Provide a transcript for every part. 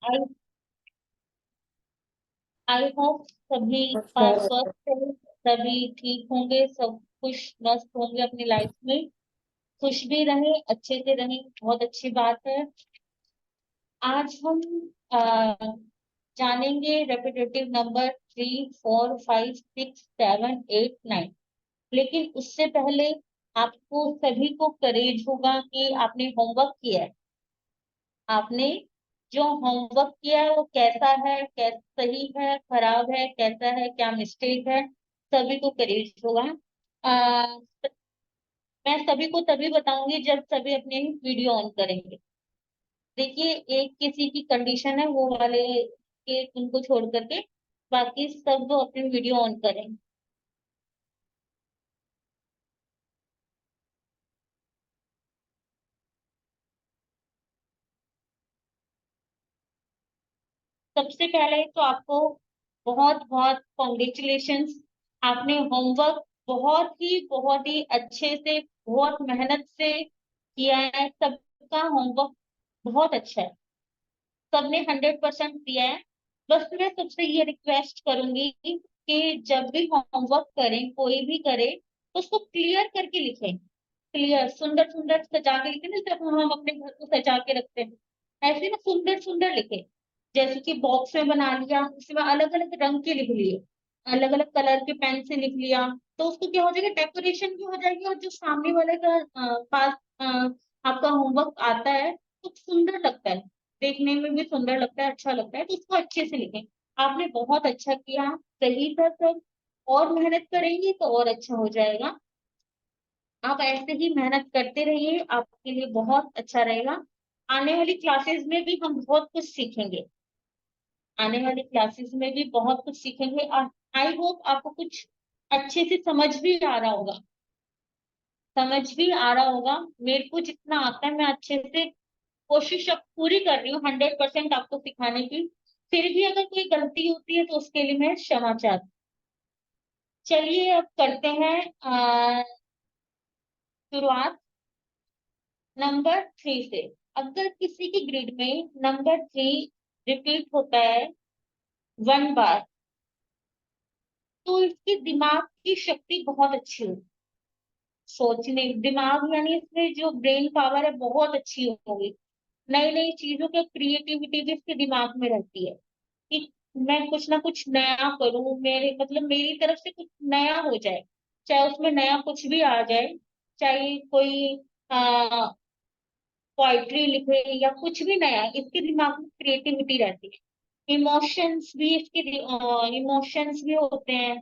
I I hope सभी का नमस्कार। स्वस्थ है, सभी ठीक होंगे, सब खुश मस्त होंगे अपनी लाइफ में। खुश भी रहें, अच्छे से रहें, बहुत अच्छी बात है। आज हम अ, जानेंगे रेपिटेटिव नंबर 3, 4, 5, 6, 7, 8, 9। लेकिन उससे पहले आपको सभी को करेज होगा कि आपने होमवर्क किया है। आपने जो होमवर्क किया है वो कैसा है, कैसा सही है, खराब है, कैसा है, क्या मिस्टेक है, सभी को करेज होगा। आ, मैं सभी को तभी बताऊंगी जब सभी अपने वीडियो ऑन करेंगे। देखिए, एक किसी की कंडीशन है वो वाले के उनको छोड़ करके बाकी सब अपने वीडियो ऑन करें। सबसे पहले तो आपको बहुत बहुत कॉन्ग्रेचुलेशंस। आपने होमवर्क बहुत ही अच्छे से, बहुत मेहनत से किया है। सबका होमवर्क बहुत अच्छा है, सबने 100% दिया है। बस मैं सबसे ये रिक्वेस्ट करूंगी कि जब भी होमवर्क करें, कोई भी करे, तो उसको क्लियर करके लिखें। क्लियर, सुंदर सुंदर सजा के लिखे ना, जब हम अपने घर को सजा के रखते हैं ऐसे ना सुंदर सुंदर लिखे। जैसे कि बॉक्स में बना लिया, उसमें अलग अलग रंग के लिख लिए, अलग अलग कलर के पेन से लिख लिया, तो उसको क्या हो जाएगा, डेकोरेशन भी हो जाएगी, और जो सामने वाले का पास आपका होमवर्क आता है तो सुंदर लगता है, देखने में भी सुंदर लगता है, अच्छा लगता है, तो उसको अच्छे से लिखें। आपने बहुत अच्छा किया, सही था सब। और मेहनत करेंगे तो और अच्छा हो जाएगा। आप ऐसे ही मेहनत करते रहिए, आपके लिए बहुत अच्छा रहेगा। आने वाली क्लासेस में भी हम बहुत कुछ सीखेंगे। आने वाली क्लासेस में भी बहुत कुछ सीखेंगे, और आई होप आपको कुछ अच्छे से समझ भी आ रहा होगा। समझ भी आ रहा होगा। मेरे को जितना आता है मैं अच्छे से कोशिश अब पूरी कर रही हूँ, 100% आपको सिखाने की। फिर भी अगर कोई गलती होती है तो उसके लिए मैं क्षमा चाहती हूँ। चलिए अब करते हैं शुरुआत नंबर 3 से। अगर किसी की ग्रिड में नंबर 3 रिपीट होता है 1 बार, तो इसके दिमाग की शक्ति बहुत अच्छी होगी। सोचने दिमाग यानी इसमें जो ब्रेन पावर है बहुत अच्छी होगी। नई नई चीजों की क्रिएटिविटी भी इसके दिमाग में रहती है कि मैं कुछ ना कुछ नया करूं, मेरे मतलब मेरी तरफ से कुछ नया हो जाए। चाहे उसमें नया कुछ भी आ जाए, चाहे कोई पोइट्री लिखे या कुछ भी नया, इसके दिमाग में क्रिएटिविटी रहती है। इमोशंस भी इसके इमोशंस भी होते हैं।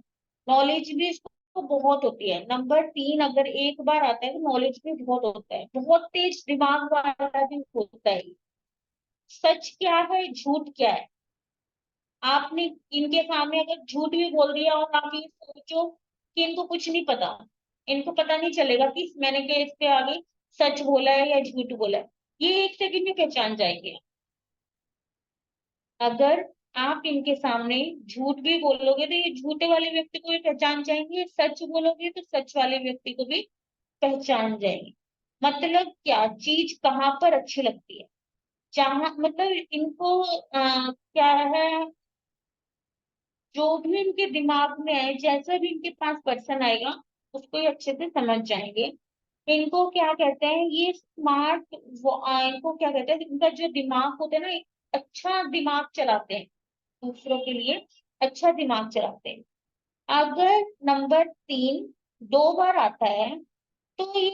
नॉलेज भी इसको बहुत होती है। नंबर 3 अगर एक बार आता है तो नॉलेज भी बहुत होता है, बहुत तेज दिमाग वाला भी होता है। सच क्या है, झूठ क्या है, आपने इनके सामने अगर झूठ भी बोल दिया और आप ये सोचो कि इनको कुछ नहीं पता, इनको पता नहीं चलेगा कि मैंने क्या इसके आगे सच बोला है या झूठ बोला है, ये एक सेकंड में पहचान जाएंगे। अगर आप इनके सामने झूठ भी बोलोगे तो ये झूठे वाले व्यक्ति को भी पहचान जाएंगे, सच बोलोगे तो सच वाले व्यक्ति को भी पहचान जाएंगे। मतलब क्या चीज कहाँ पर अच्छी लगती है, जहां मतलब इनको क्या है, जो भी इनके दिमाग में है, जैसा भी इनके पास पर्सन आएगा उसको ये अच्छे से समझ जाएंगे। इनको क्या कहते हैं, ये स्मार्ट, इनको क्या कहते हैं, इनका जो दिमाग होता है ना, एक अच्छा दिमाग चलाते हैं, दूसरों के लिए अच्छा दिमाग चलाते हैं। अगर नंबर 3 2 बार आता है तो ये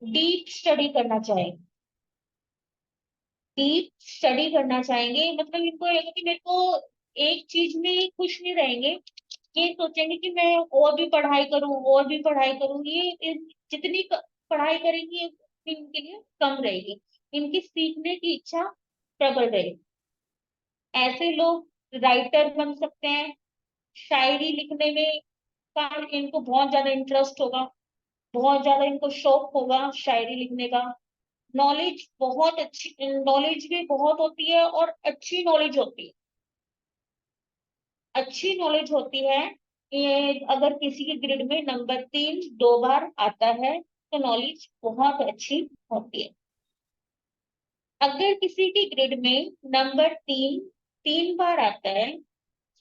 डीप स्टडी करना चाहेंगे। डीप स्टडी करना चाहेंगे, मतलब इनको लगेगा कि मेरे को एक चीज में खुश नहीं रहेंगे, ये सोचेंगे कि मैं और भी पढ़ाई करूं, और भी पढ़ाई करूं। ये जितनी पढ़ाई करेंगे उतनी इनके लिए कम रहेगी, इनकी सीखने की इच्छा प्रबल रहेगी। ऐसे लोग राइटर बन सकते हैं। शायरी लिखने में का इनको बहुत ज्यादा इंटरेस्ट होगा, बहुत ज्यादा इनको शौक होगा शायरी लिखने का। नॉलेज बहुत अच्छी, नॉलेज भी बहुत होती है और अच्छी नॉलेज होती है, अच्छी नॉलेज होती है। ये अगर किसी के ग्रिड में नंबर 3 2 बार आता है तो नॉलेज बहुत अच्छी होती है। अगर किसी के ग्रिड में नंबर 3 3 बार आता है,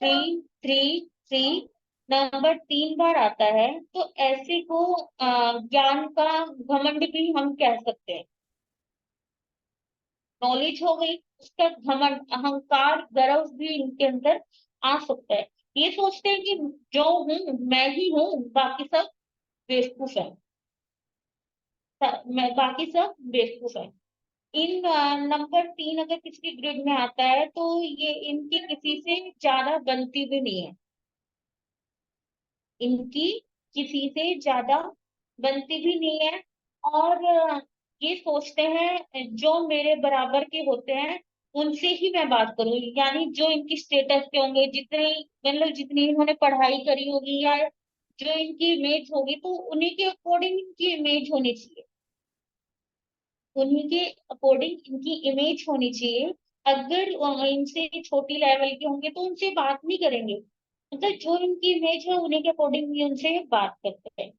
3 3 3 नंबर 3 बार आता है, तो ऐसे को ज्ञान का घमंड भी हम कह सकते हैं। नॉलेज हो गई, उसका घमंड, अहंकार, गर्व भी इनके अंदर आ सकता है। ये सोचते हैं कि जो हूँ मैं ही हूँ, बाकी सब बेवकूफ है, मैं बाकी सब बेवकूफ है। इन नंबर 3 अगर किसी के ग्रिड में आता है, तो ये इनकी किसी से ज्यादा बनती भी नहीं है, इनकी किसी से ज्यादा बनती भी नहीं है। और ये सोचते हैं जो मेरे बराबर के होते हैं उनसे ही मैं बात करूं, यानी जो इनकी स्टेटस के होंगे, जितने मतलब जितनी इन्होंने पढ़ाई करी होगी या जो इनकी इमेज होगी, तो उन्हीं के अकॉर्डिंग इनकी इमेज होनी चाहिए, उन्हीं के अकॉर्डिंग इनकी इमेज होनी चाहिए। अगर इनसे छोटी लेवल के होंगे तो उनसे बात नहीं करेंगे, मतलब जो इनकी इमेज है उन्हीं के अकॉर्डिंग ही उनसे बात करते हैं।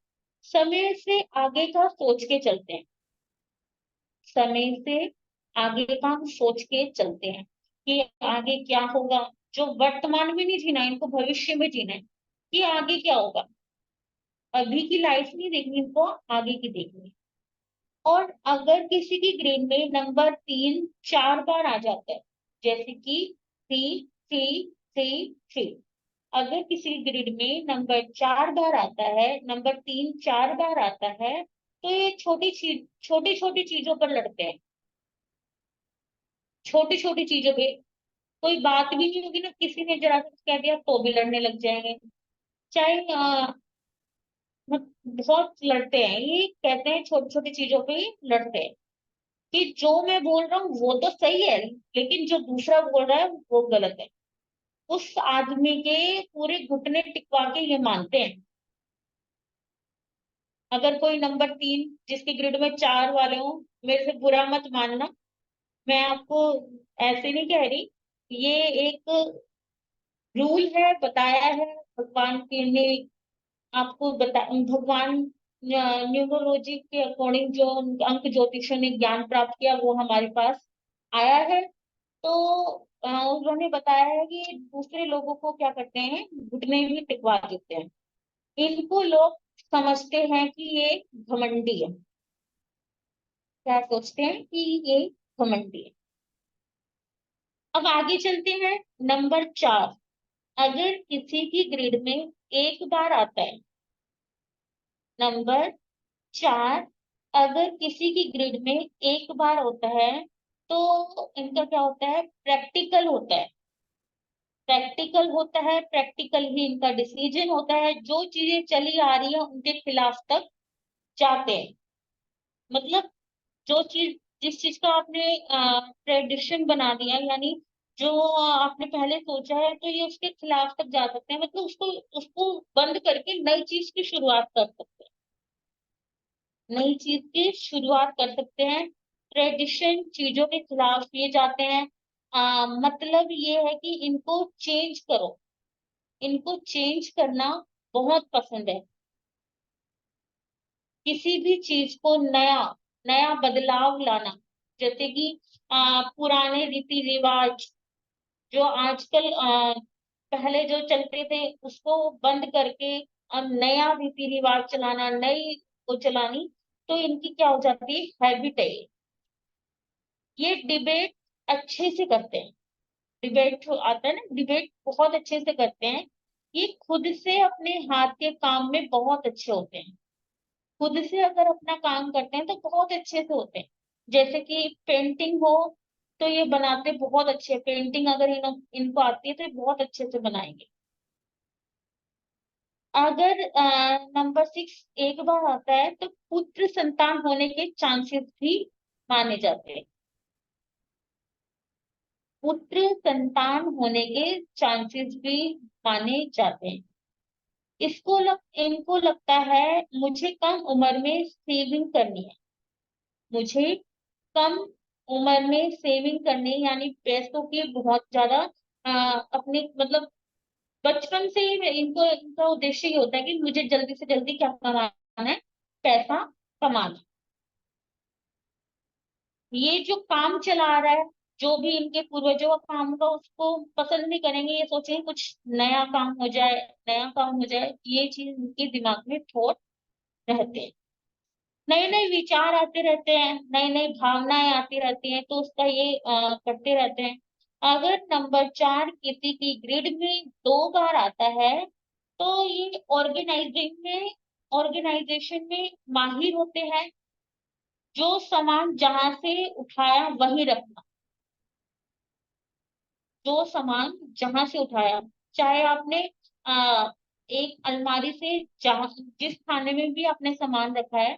समय से आगे का सोच के चलते हैं, समय से आगे का हम सोच के चलते हैं कि आगे क्या होगा। जो वर्तमान में नहीं जीना, इनको भविष्य में जीना है कि आगे क्या होगा। अभी की लाइफ नहीं देखनी इनको, आगे की देखनी है। और अगर किसी की ग्रेड में नंबर 3 4 बार आ जाता है, जैसे कि 3 3 3 3, अगर किसी ग्रिड में नंबर 4 बार आता है, नंबर 3 4 बार आता है, तो ये छोटी छोटी चीजों पर लड़ते हैं, छोटी छोटी चीजों पे। कोई बात भी नहीं होगी ना, किसी ने जरा सा कह दिया तो भी लड़ने लग जाएंगे। चाहे बहुत लड़ते हैं, ये कहते हैं छोटी छोटी चीजों पे ही लड़ते हैं कि जो मैं बोल रहा हूँ वो तो सही है, लेकिन जो दूसरा बोल रहा है वो गलत है। उस आदमी के पूरे घुटने टिकवा के ये मानते हैं। अगर कोई नंबर 3 जिसके ग्रिड में 4 वाले हो, मेरे से बुरा मत मानना, मैं आपको ऐसे नहीं कह रही, ये एक रूल है, बताया है भगवान के ने, आपको बता, भगवान न्यूमरोलॉजी के अकॉर्डिंग जो अंक ज्योतिषों ने ज्ञान प्राप्त किया वो हमारे पास आया है। तो उन्होंने बताया है कि दूसरे लोगों को क्या करते हैं, घुटने भी टिकवा देते हैं। इनको लोग समझते हैं कि ये घमंडी है, क्या सोचते हैं कि ये घमंडी है। अब आगे चलते हैं। नंबर 4, अगर किसी की ग्रिड में एक बार आता है, नंबर 4 अगर किसी की ग्रिड में एक बार होता है, तो इनका क्या होता है, प्रैक्टिकल होता है, प्रैक्टिकल होता है, प्रैक्टिकल ही इनका डिसीजन होता है, जो चीजें चली आ रही है उनके खिलाफ तक जाते हैं। मतलब जो चीज, जिस चीज का आपने ट्रेडिशन बना दिया, यानी जो आपने पहले सोचा है, तो ये उसके खिलाफ तक जा सकते हैं, मतलब उसको उसको बंद करके नई चीज की शुरुआत कर सकते हैं, नई चीज की शुरुआत कर सकते हैं। ट्रेडिशन चीजों के खिलाफ ये जाते हैं। मतलब ये है कि इनको चेंज करो, इनको चेंज करना बहुत पसंद है। किसी भी चीज को नया, नया बदलाव लाना, जैसे कि पुराने रीति रिवाज जो आजकल पहले जो चलते थे उसको बंद करके अब नया रीति रिवाज चलाना, नई को चलानी, तो इनकी क्या हो जाती है, हैबिट है ये डिबेट अच्छे से करते हैं। डिबेट जो आता है ना, डिबेट बहुत अच्छे से करते हैं। ये खुद से अपने हाथ के काम में बहुत अच्छे होते हैं, खुद से अगर अपना काम करते हैं तो बहुत अच्छे से होते हैं। जैसे कि पेंटिंग हो, तो ये बनाते बहुत अच्छे, पेंटिंग अगर इनको आती है तो ये बहुत अच्छे से बनाएंगे। अगर नंबर 6 एक बार आता है, तो पुत्र संतान होने के चांसेस भी माने जाते हैं, पुत्र संतान होने के चांसेस भी माने जाते हैं। इनको लगता है मुझे कम उम्र में सेविंग करनी है, मुझे कम उम्र में सेविंग करनी है, यानी पैसों की बहुत ज्यादा अपने मतलब बचपन से ही इनको, इनका उद्देश्य ये होता है कि मुझे जल्दी से जल्दी क्या कमाना है, पैसा कमाना। ये जो काम चला आ रहा है, जो भी इनके पूर्वजों का काम था उसको पसंद नहीं करेंगे, ये सोचेंगे कुछ नया काम हो जाए, नया काम हो जाए, ये चीज इनके दिमाग में थॉट रहते हैं। नए नए विचार आते रहते हैं, नई नई भावनाएं आती रहती हैं, तो उसका ये करते रहते हैं। अगर नंबर 4 किसी की ग्रिड में 2 बार आता है, तो ये ऑर्गेनाइजेशन में माहिर होते हैं। जो सामान जहां से उठाया वहीं रखना, जो सामान जहां से उठाया, चाहे आपने एक अलमारी से, जहां जिस खाने में भी आपने सामान रखा है,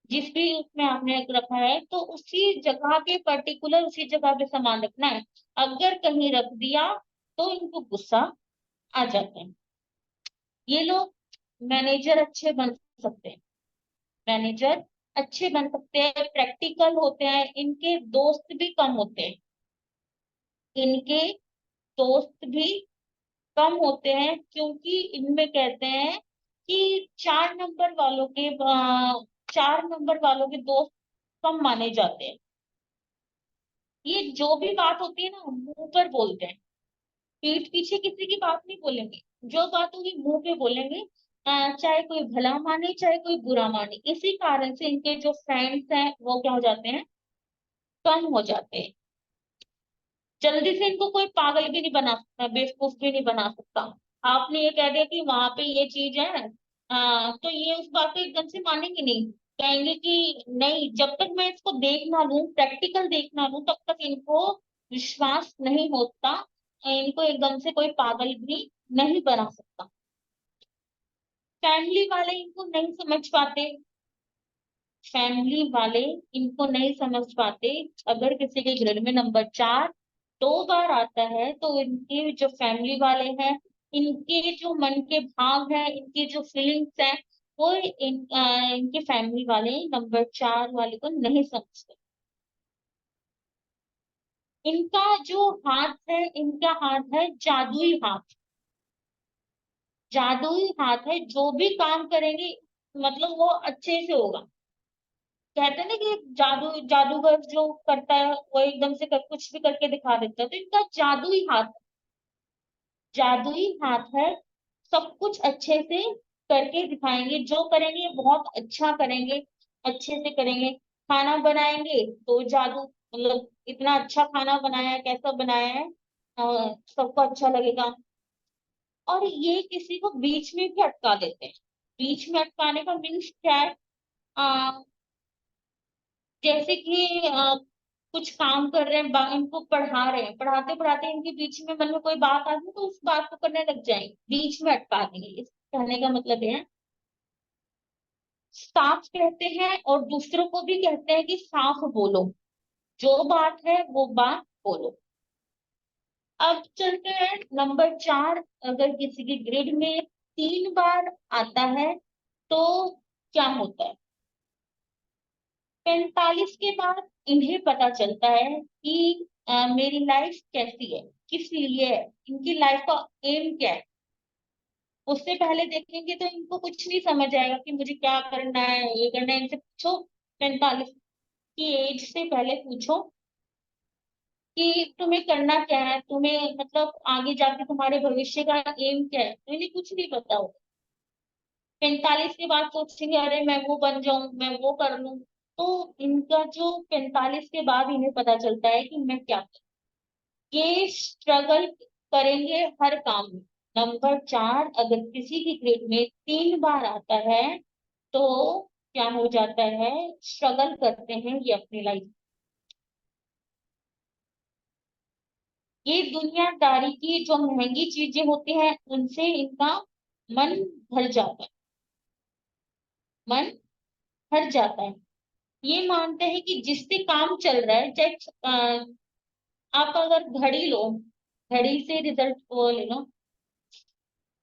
जिस भी उसमें आपने रखा है, तो उसी जगह पे, पर्टिकुलर उसी जगह पे सामान रखना है। अगर कहीं रख दिया तो इनको गुस्सा आ जाता है। ये लोग मैनेजर अच्छे बन सकते हैं, मैनेजर अच्छे बन सकते हैं, प्रैक्टिकल होते हैं, इनके दोस्त भी कम होते हैं, इनके दोस्त भी कम होते हैं, क्योंकि इनमें कहते हैं कि 4 नंबर वालों के दोस्त कम माने जाते हैं। ये जो भी बात होती है ना, मुंह पर बोलते हैं, पीठ पीछे किसी की बात नहीं बोलेंगे, जो बात होगी मुंह पे बोलेंगे। चाहे कोई भला माने, चाहे कोई बुरा माने, इसी कारण से इनके जो फ्रेंड्स हैं वो क्या हो जाते हैं, कम हो जाते हैं। जल्दी से इनको कोई पागल भी नहीं बना सकता, बेवकूफ भी नहीं बना सकता। आपने ये कह दिया कि वहां पे ये चीज है, तो ये उस बात को एकदम से मानेंगे नहीं, कहेंगे कि नहीं, जब तक मैं इसको देख ना लूं, प्रैक्टिकल देख ना लूं, तब तक इनको विश्वास नहीं होता। इनको एकदम से कोई पागल भी नहीं बना सकता। फैमिली वाले इनको नहीं समझ पाते, फैमिली वाले इनको नहीं समझ पाते। अगर किसी के घर में नंबर 4 2 बार आता है, तो इनके जो फैमिली वाले हैं, इनके जो मन के भाव हैं, इनकी जो फीलिंग्स हैं, वो इनके फैमिली वाले नंबर 4 वाले को नहीं समझते। इनका जो हाथ है, इनका हाथ है जादुई हाथ, जादुई हाथ है, जो भी काम करेंगे मतलब वो अच्छे से होगा। कहते हैं ना कि जादूगर जो करता है वो एकदम से कुछ भी करके दिखा देता है, तो इनका जादुई हाथ है, सब कुछ अच्छे से करके दिखाएंगे, जो करेंगे बहुत अच्छा करेंगे, अच्छे से करेंगे। खाना बनाएंगे तो जादू, मतलब इतना अच्छा खाना बनाया है, कैसा बनाया है, सबको अच्छा लगेगा। और ये किसी को बीच में भी अटका देते हैं। बीच में अटकाने का मीन्स क्या है? जैसे कि कुछ काम कर रहे हैं, इनको पढ़ा रहे हैं, पढ़ाते पढ़ाते इनके बीच में मन में कोई बात आ गई, तो उस बात को करने लग जाएंगे, बीच में अटका देंगे। इस कहने का मतलब ये है, साफ कहते हैं और दूसरों को भी कहते हैं कि साफ बोलो, जो बात है वो बात बोलो। अब चलते हैं नंबर 4। अगर किसी के ग्रिड में 3 बार आता है, तो क्या होता है? 45 के बाद इन्हें पता चलता है कि मेरी लाइफ कैसी है, किस लिए है, इनकी लाइफ का एम क्या है। उससे पहले देखेंगे तो इनको कुछ नहीं समझ आएगा कि मुझे क्या करना है, ये करना है, इनसे पूछो। 45 की एज से पहले पूछो कि तुम्हें करना क्या है, तुम्हें मतलब आगे जाके तुम्हारे भविष्य का एम क्या है, तो इन्हें कुछ नहीं पता होगा। 45 के बाद सोचेंगे अरे मैं वो बन जाऊं, मैं वो कर लूं। तो इनका जो 45 के बाद इन्हें पता चलता है कि मैं क्या, ये स्ट्रगल करेंगे हर काम में। नंबर 4 अगर किसी की ग्रेड में 3 बार आता है, तो क्या हो जाता है, स्ट्रगल करते हैं ये अपनी लाइफ। ये दुनियादारी की जो महंगी चीजें होती हैं उनसे इनका मन भर जाता है, मन भर जाता है। ये मानते हैं कि जिससे काम चल रहा है, चाहे आप अगर घड़ी लो, घड़ी से रिजल्ट वो ले लो,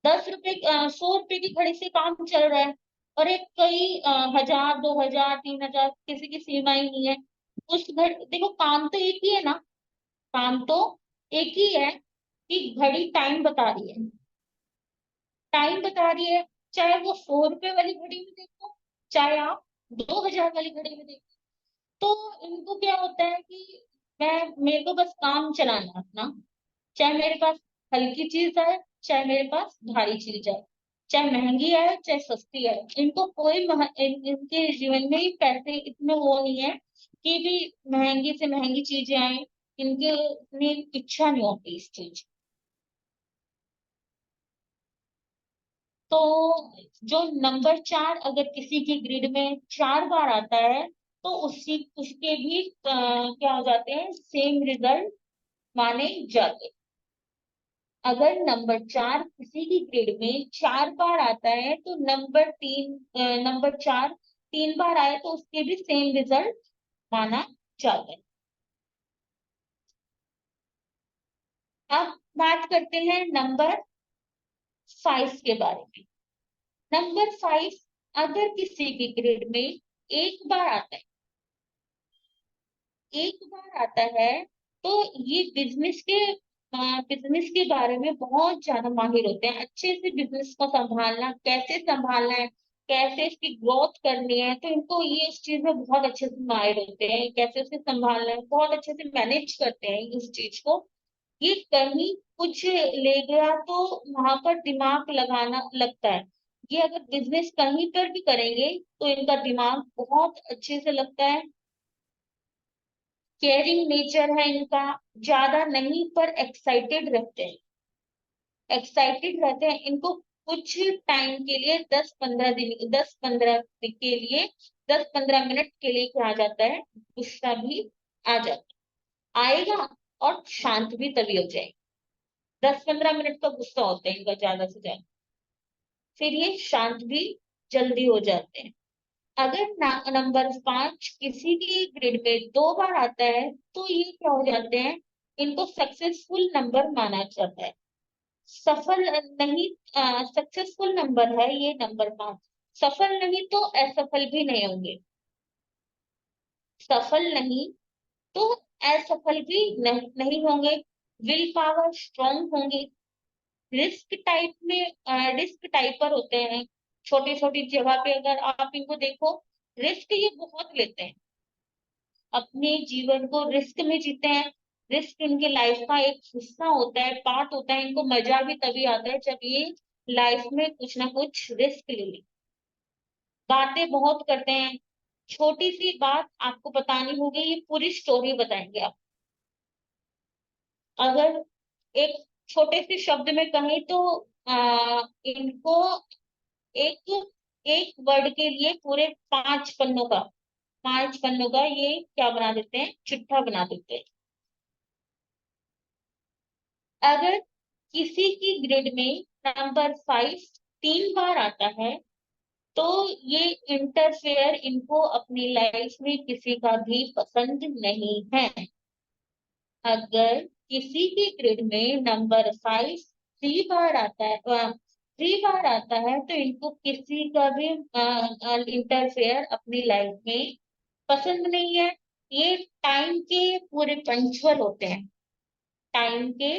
10 रुपए 100 रुपए की घड़ी से काम चल रहा है, और एक कई 1000 2000 3000 किसी की सीमा ही नहीं है। उस घर देखो, काम तो एक ही है ना, काम तो एक ही है कि घड़ी टाइम बता रही है, टाइम बता रही है। चाहे वो 100 रुपए वाली घड़ी में देखो, चाहे आप 2000 वाली घड़ी में देखो, तो इनको क्या होता है कि मेरे को बस काम चलाना है अपना, चाहे मेरे पास हल्की चीज आए, चाहे मेरे पास भारी चीज आए, चाहे महंगी आए चाहे सस्ती आए, इनको कोई इनके जीवन में ही पैसे इतने वो नहीं है कि भी महंगी से महंगी चीजें आए, इनके इतनी इच्छा नहीं होती इस चीज। तो जो नंबर 4 अगर किसी की ग्रिड में 4 बार आता है, तो उसके भी क्या हो जाते हैं, सेम रिजल्ट माने जाते हैं। अगर नंबर 4 किसी की ग्रिड में 4 बार आता है, तो नंबर 4 3 बार आए तो उसके भी सेम रिजल्ट माना जाता है। अब बात करते हैं नंबर 5 के बारे में। नंबर 5 अगर किसी की ग्रिड में एक बार आता है, एक बार आता है, तो ये बिजनेस के बारे में बहुत ज्यादा माहिर होते हैं, अच्छे से बिजनेस को संभालना, कैसे संभालना है, कैसे इसकी ग्रोथ करनी है, तो इनको ये इस चीज में बहुत अच्छे से माहिर होते हैं, कैसे उसे संभालना है, बहुत अच्छे से मैनेज करते हैं इस चीज को। ये कहीं कुछ ले गया तो वहां पर दिमाग लगाना लगता है। ये अगर बिजनेस कहीं पर भी करेंगे तो इनका दिमाग बहुत अच्छे से लगता है। केयरिंग नेचर है इनका, ज्यादा नहीं पर एक्साइटेड रहते हैं, एक्साइटेड रहते हैं इनको। कुछ टाइम के लिए 10-15 दिन, 10-15 के लिए, 10-15 मिनट के लिए क्या आ जाता है, गुस्सा भी आ जाता है, आएगा और शांत भी तभी हो जाएगा। 10-15 मिनट का गुस्सा होता है इनका ज्यादा से ज्यादा, फिर ये शांत भी जल्दी हो जाते हैं। अगर नंबर 5 किसी की ग्रिड में 2 बार आता है, तो ये क्या हो जाते हैं, इनको सक्सेसफुल नंबर माना जाता है। सफल नहीं, सक्सेसफुल नंबर है ये नंबर 5। सफल नहीं तो असफल भी नहीं होंगे, सफल नहीं तो असफल भी नहीं होंगे। विल पावर स्ट्रांग होंगे। रिस्क टाइपर होते हैं, छोटी छोटी जगह पे अगर आप इनको देखो, रिस्क ये बहुत लेते हैं, अपने जीवन को रिस्क में जीते हैं। रिस्क इनके लाइफ का एक हिस्सा होता है, पार्ट होता है, इनको मजा भी तभी आता है जब ये लाइफ में कुछ ना कुछ रिस्क ले ले। बातें बहुत करते हैं, छोटी सी बात आपको बतानी होगी, ये पूरी स्टोरी बताएंगे आप। अगर एक छोटे से शब्द में कहें तो इनको एक एक वर्ड के लिए पूरे 5 पन्नों का ये क्या बना देते हैं, चिट्ठा बना देते हैं। अगर किसी की ग्रिड में नंबर 5 3 बार आता है, तो ये इंटरफेयर इनको अपनी लाइफ में किसी का भी पसंद नहीं है। अगर किसी की ग्रिड में नंबर 5 3 बार आता है, 3 बार आता है, तो इनको किसी का भी इंटरफेयर अपनी लाइफ में पसंद नहीं है। ये टाइम के पूरे पंचुअल होते हैं, टाइम के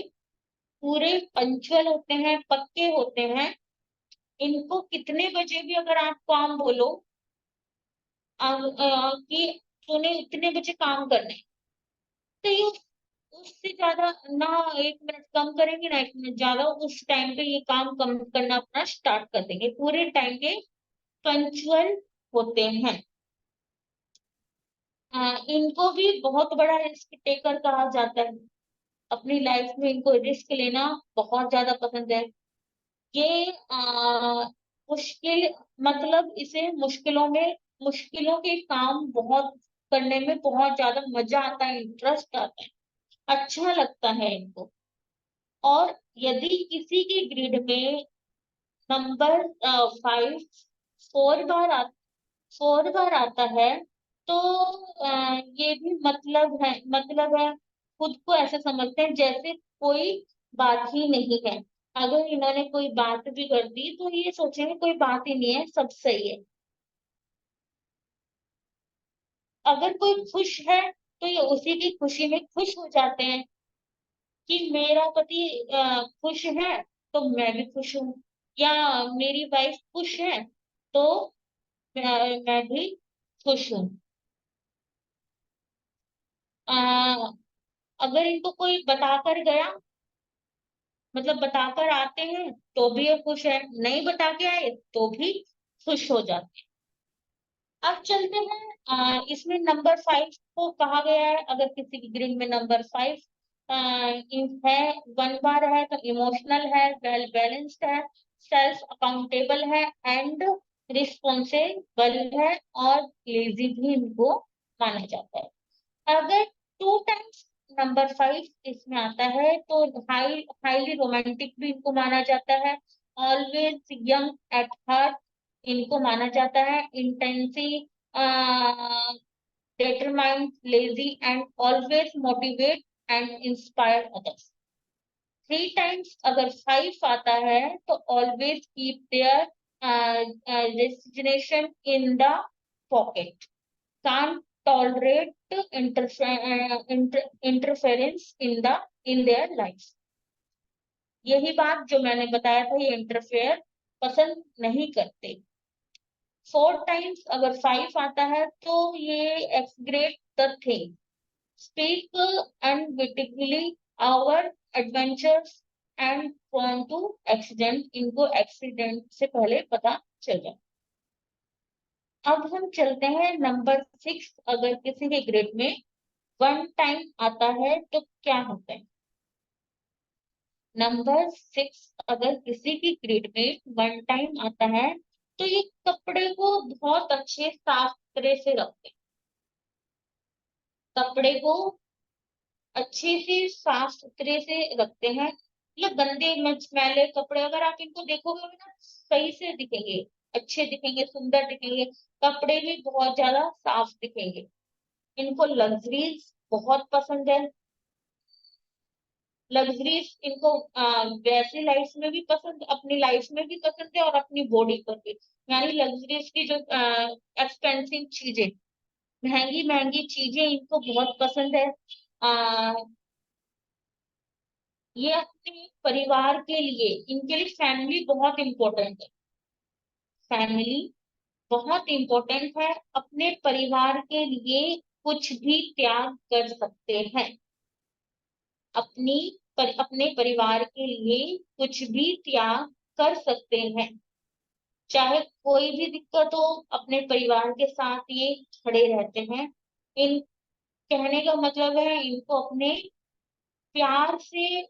पूरे पंचुअल होते हैं, पक्के होते हैं। इनको कितने बजे भी अगर आप काम बोलो कि तूने इतने बजे काम करना है, तो ये उससे ज्यादा ना 1 मिनट कम करेंगे ना 1 मिनट ज्यादा, उस टाइम पे ये काम कम करना अपना स्टार्ट कर देंगे, पूरे टाइम के पंचुअल होते हैं। इनको भी बहुत बड़ा रिस्क टेकर कहा जाता है, अपनी लाइफ में इनको रिस्क लेना बहुत ज्यादा पसंद है। ये मुश्किल, मतलब इसे मुश्किलों के काम बहुत करने में बहुत ज्यादा मजा आता है, इंटरेस्ट आता है, अच्छा लगता है इनको। और यदि किसी की ग्रिड में नंबर 5 4 बार आता है, तो ये भी मतलब है, खुद को ऐसा समझते हैं जैसे कोई बात ही नहीं है। अगर इन्होंने कोई बात भी कर दी तो ये सोचेंगे कोई बात ही नहीं है, सब सही है। अगर कोई खुश है तो ये उसी की खुशी में खुश हो जाते हैं, कि मेरा पति खुश है तो मैं भी खुश हूँ, या मेरी वाइफ खुश है तो मैं भी खुश हूँ। अगर इनको कोई बताकर गया, मतलब बताकर आते हैं तो भी ये खुश है, नहीं बता के आए तो भी खुश हो जाते हैं। अब चलते हैं, इसमें नंबर 5 को कहा गया है, अगर किसी की ग्रिड में नंबर 5 है, 1 बार है, तो इमोशनल है, वेल बैलेंस्ड है, सेल्फ अकाउंटेबल है, एंड रिस्पॉन्सिबल है, और लेजी भी इनको माना जाता है। अगर 2 टाइम्स नंबर 5 इसमें आता है तो हाईली रोमांटिक भी इनको माना जाता है, ऑलवेज यंग एट हार्ट इनको माना जाता है, इंटेंसी determined, lazy, and always motivate and inspire others. 3 times अगर 5 आता है तो always keep their resignation in the pocket. Can't tolerate interference in their lives. यही बात जो मैंने बताया था, ये इंटरफेयर पसंद नहीं करते। 4 टाइम्स अगर 5 आता है तो ये exaggerate the thing, speak unwittingly our adventures and prone to accident, इनको एक्सीडेंट से पहले पता चल जाए। अब हम चलते हैं नंबर 6, अगर किसी के ग्रिड में 1 टाइम आता है तो क्या होता है। नंबर 6 अगर किसी की ग्रिड में 1 टाइम आता है तो ये कपड़े को बहुत अच्छे साफ सुथरे से रखते हैं, कपड़े को अच्छे से साफ सुथरे से रखते हैं, या गंदे मैले कपड़े अगर आप इनको देखोगे ना सही से दिखेंगे, अच्छे दिखेंगे, सुंदर दिखेंगे, कपड़े भी बहुत ज्यादा साफ दिखेंगे। इनको लग्जरीज बहुत पसंद है, लग्जरीज इनको वैसी लाइफ में भी पसंद, अपनी लाइफ में भी पसंद है और अपनी बॉडी पर भी। यानी लग्जरीज की जो एक्सपेंसिव चीजें, महंगी महंगी चीजें इनको बहुत पसंद है। ये अपने परिवार के लिए, इनके लिए फैमिली बहुत इंपॉर्टेंट है, फैमिली बहुत इंपॉर्टेंट है, अपने परिवार के लिए कुछ भी त्याग कर सकते हैं, अपने परिवार के लिए कुछ भी त्याग कर सकते हैं, चाहे कोई भी दिक्कत हो अपने परिवार के साथ ये खड़े रहते हैं। इन कहने का मतलब है इनको अपने प्यार से,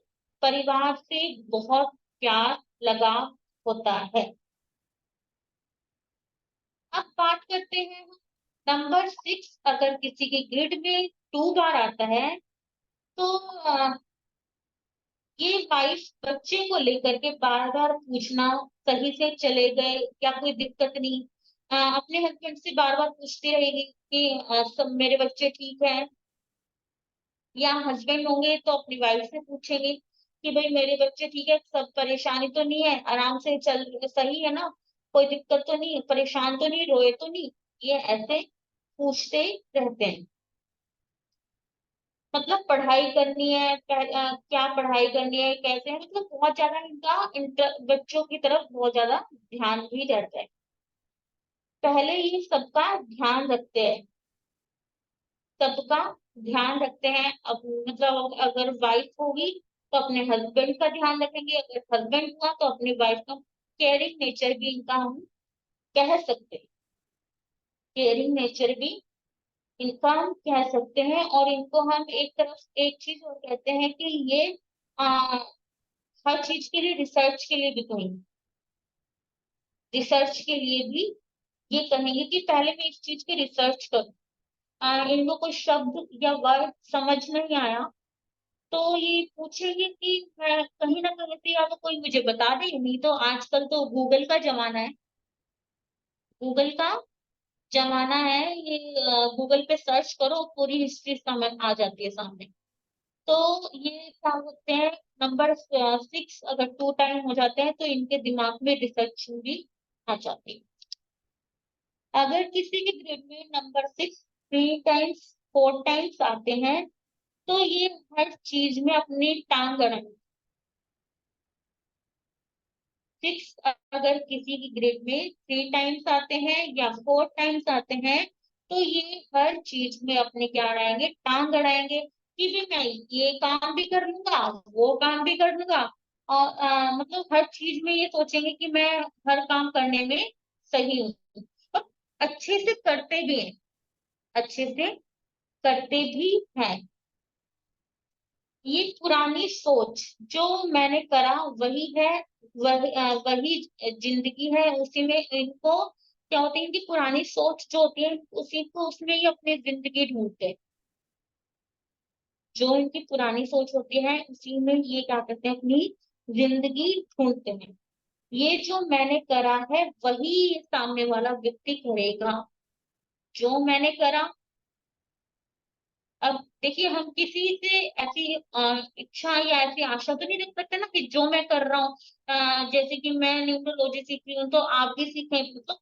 परिवार से बहुत प्यार लगाव होता है। अब बात करते हैं नंबर 6 अगर किसी के ग्रिड में 2 बार आता है तो ये वाइफ बच्चे को लेकर के बार बार पूछना, सही से चले गए या कोई दिक्कत नहीं, अपने हस्बैंड से बार बार पूछती रहेगी कि सब मेरे बच्चे ठीक हैं, या हस्बैंड होंगे तो अपनी वाइफ से पूछेंगे कि भाई मेरे बच्चे ठीक है, सब परेशानी तो नहीं है, आराम से चल, सही है ना, कोई दिक्कत तो नहीं, परेशान तो नहीं, रोए तो नहीं, ये ऐसे पूछते रहते हैं। मतलब पढ़ाई करनी है, क्या पढ़ाई करनी है, कैसे है, मतलब बहुत ज्यादा इनका बच्चों की तरफ बहुत ज्यादा ध्यान भी रहता है, पहले ये सबका ध्यान रखते हैं, सबका ध्यान रखते हैं। अब मतलब अगर वाइफ होगी तो अपने हस्बैंड का ध्यान रखेंगे, अगर हस्बैंड हुआ तो अपनी वाइफ का। केयरिंग नेचर भी इनका हम कह सकते हैं, केयरिंग नेचर भी इनका हम कह सकते हैं। और इनको हम एक तरफ एक चीज और कहते हैं कि ये आ, हर चीज के लिए, रिसर्च के लिए भी कहेंगे, रिसर्च के लिए भी ये कहेंगे कि पहले मैं इस चीज की रिसर्च करूँ, इनको कोई शब्द या वर्ड समझ नहीं आया तो ये पूछेंगे कि मैं कहीं ना कहीं से या तो कोई मुझे बता दे, नहीं तो आजकल तो गूगल का जमाना है, गूगल का जमाना है, ये गूगल पे सर्च करो पूरी हिस्ट्री समझ आ जाती है सामने। तो ये क्या होते हैं, नंबर 6 अगर 2 टाइम हो जाते हैं तो इनके दिमाग में रिसर्च भी आ जाती है। अगर किसी के ग्रेड में नंबर 6 3 टाइम्स 4 टाइम्स आते हैं तो ये हर चीज में अपनी टांग अड़ाएंगे। 6 अगर किसी की ग्रेड में 3 टाइम्स आते हैं या 4 टाइम्स आते हैं तो ये हर चीज में अपने क्या अड़ाएंगे, टांग अड़ाएंगे कि भी मैं ये काम भी कर लूंगा, वो काम भी कर लूंगा। और मतलब हर चीज में ये सोचेंगे कि मैं हर काम करने में सही हूँ, और अच्छे से करते भी हैं, अच्छे से करते भी हैं। ये पुरानी सोच, जो मैंने करा वही है, वही जिंदगी है, उसी में इनको क्या होती है, इनकी पुरानी सोच जो होती है उसी को, उसमें ही अपनी जिंदगी ढूंढते हैं। जो इनकी पुरानी सोच होती है उसी में ये क्या करते हैं, अपनी जिंदगी ढूंढते हैं। ये जो मैंने करा है वही सामने वाला व्यक्ति करेगा, जो मैंने करा। अब देखिए, हम किसी से ऐसी इच्छा या ऐसी आशा तो नहीं रख सकते ना कि जो मैं कर रहा हूँ, जैसे कि मैं न्यूमरोलॉजी सीख रही हूँ तो आप भी सीखें, तो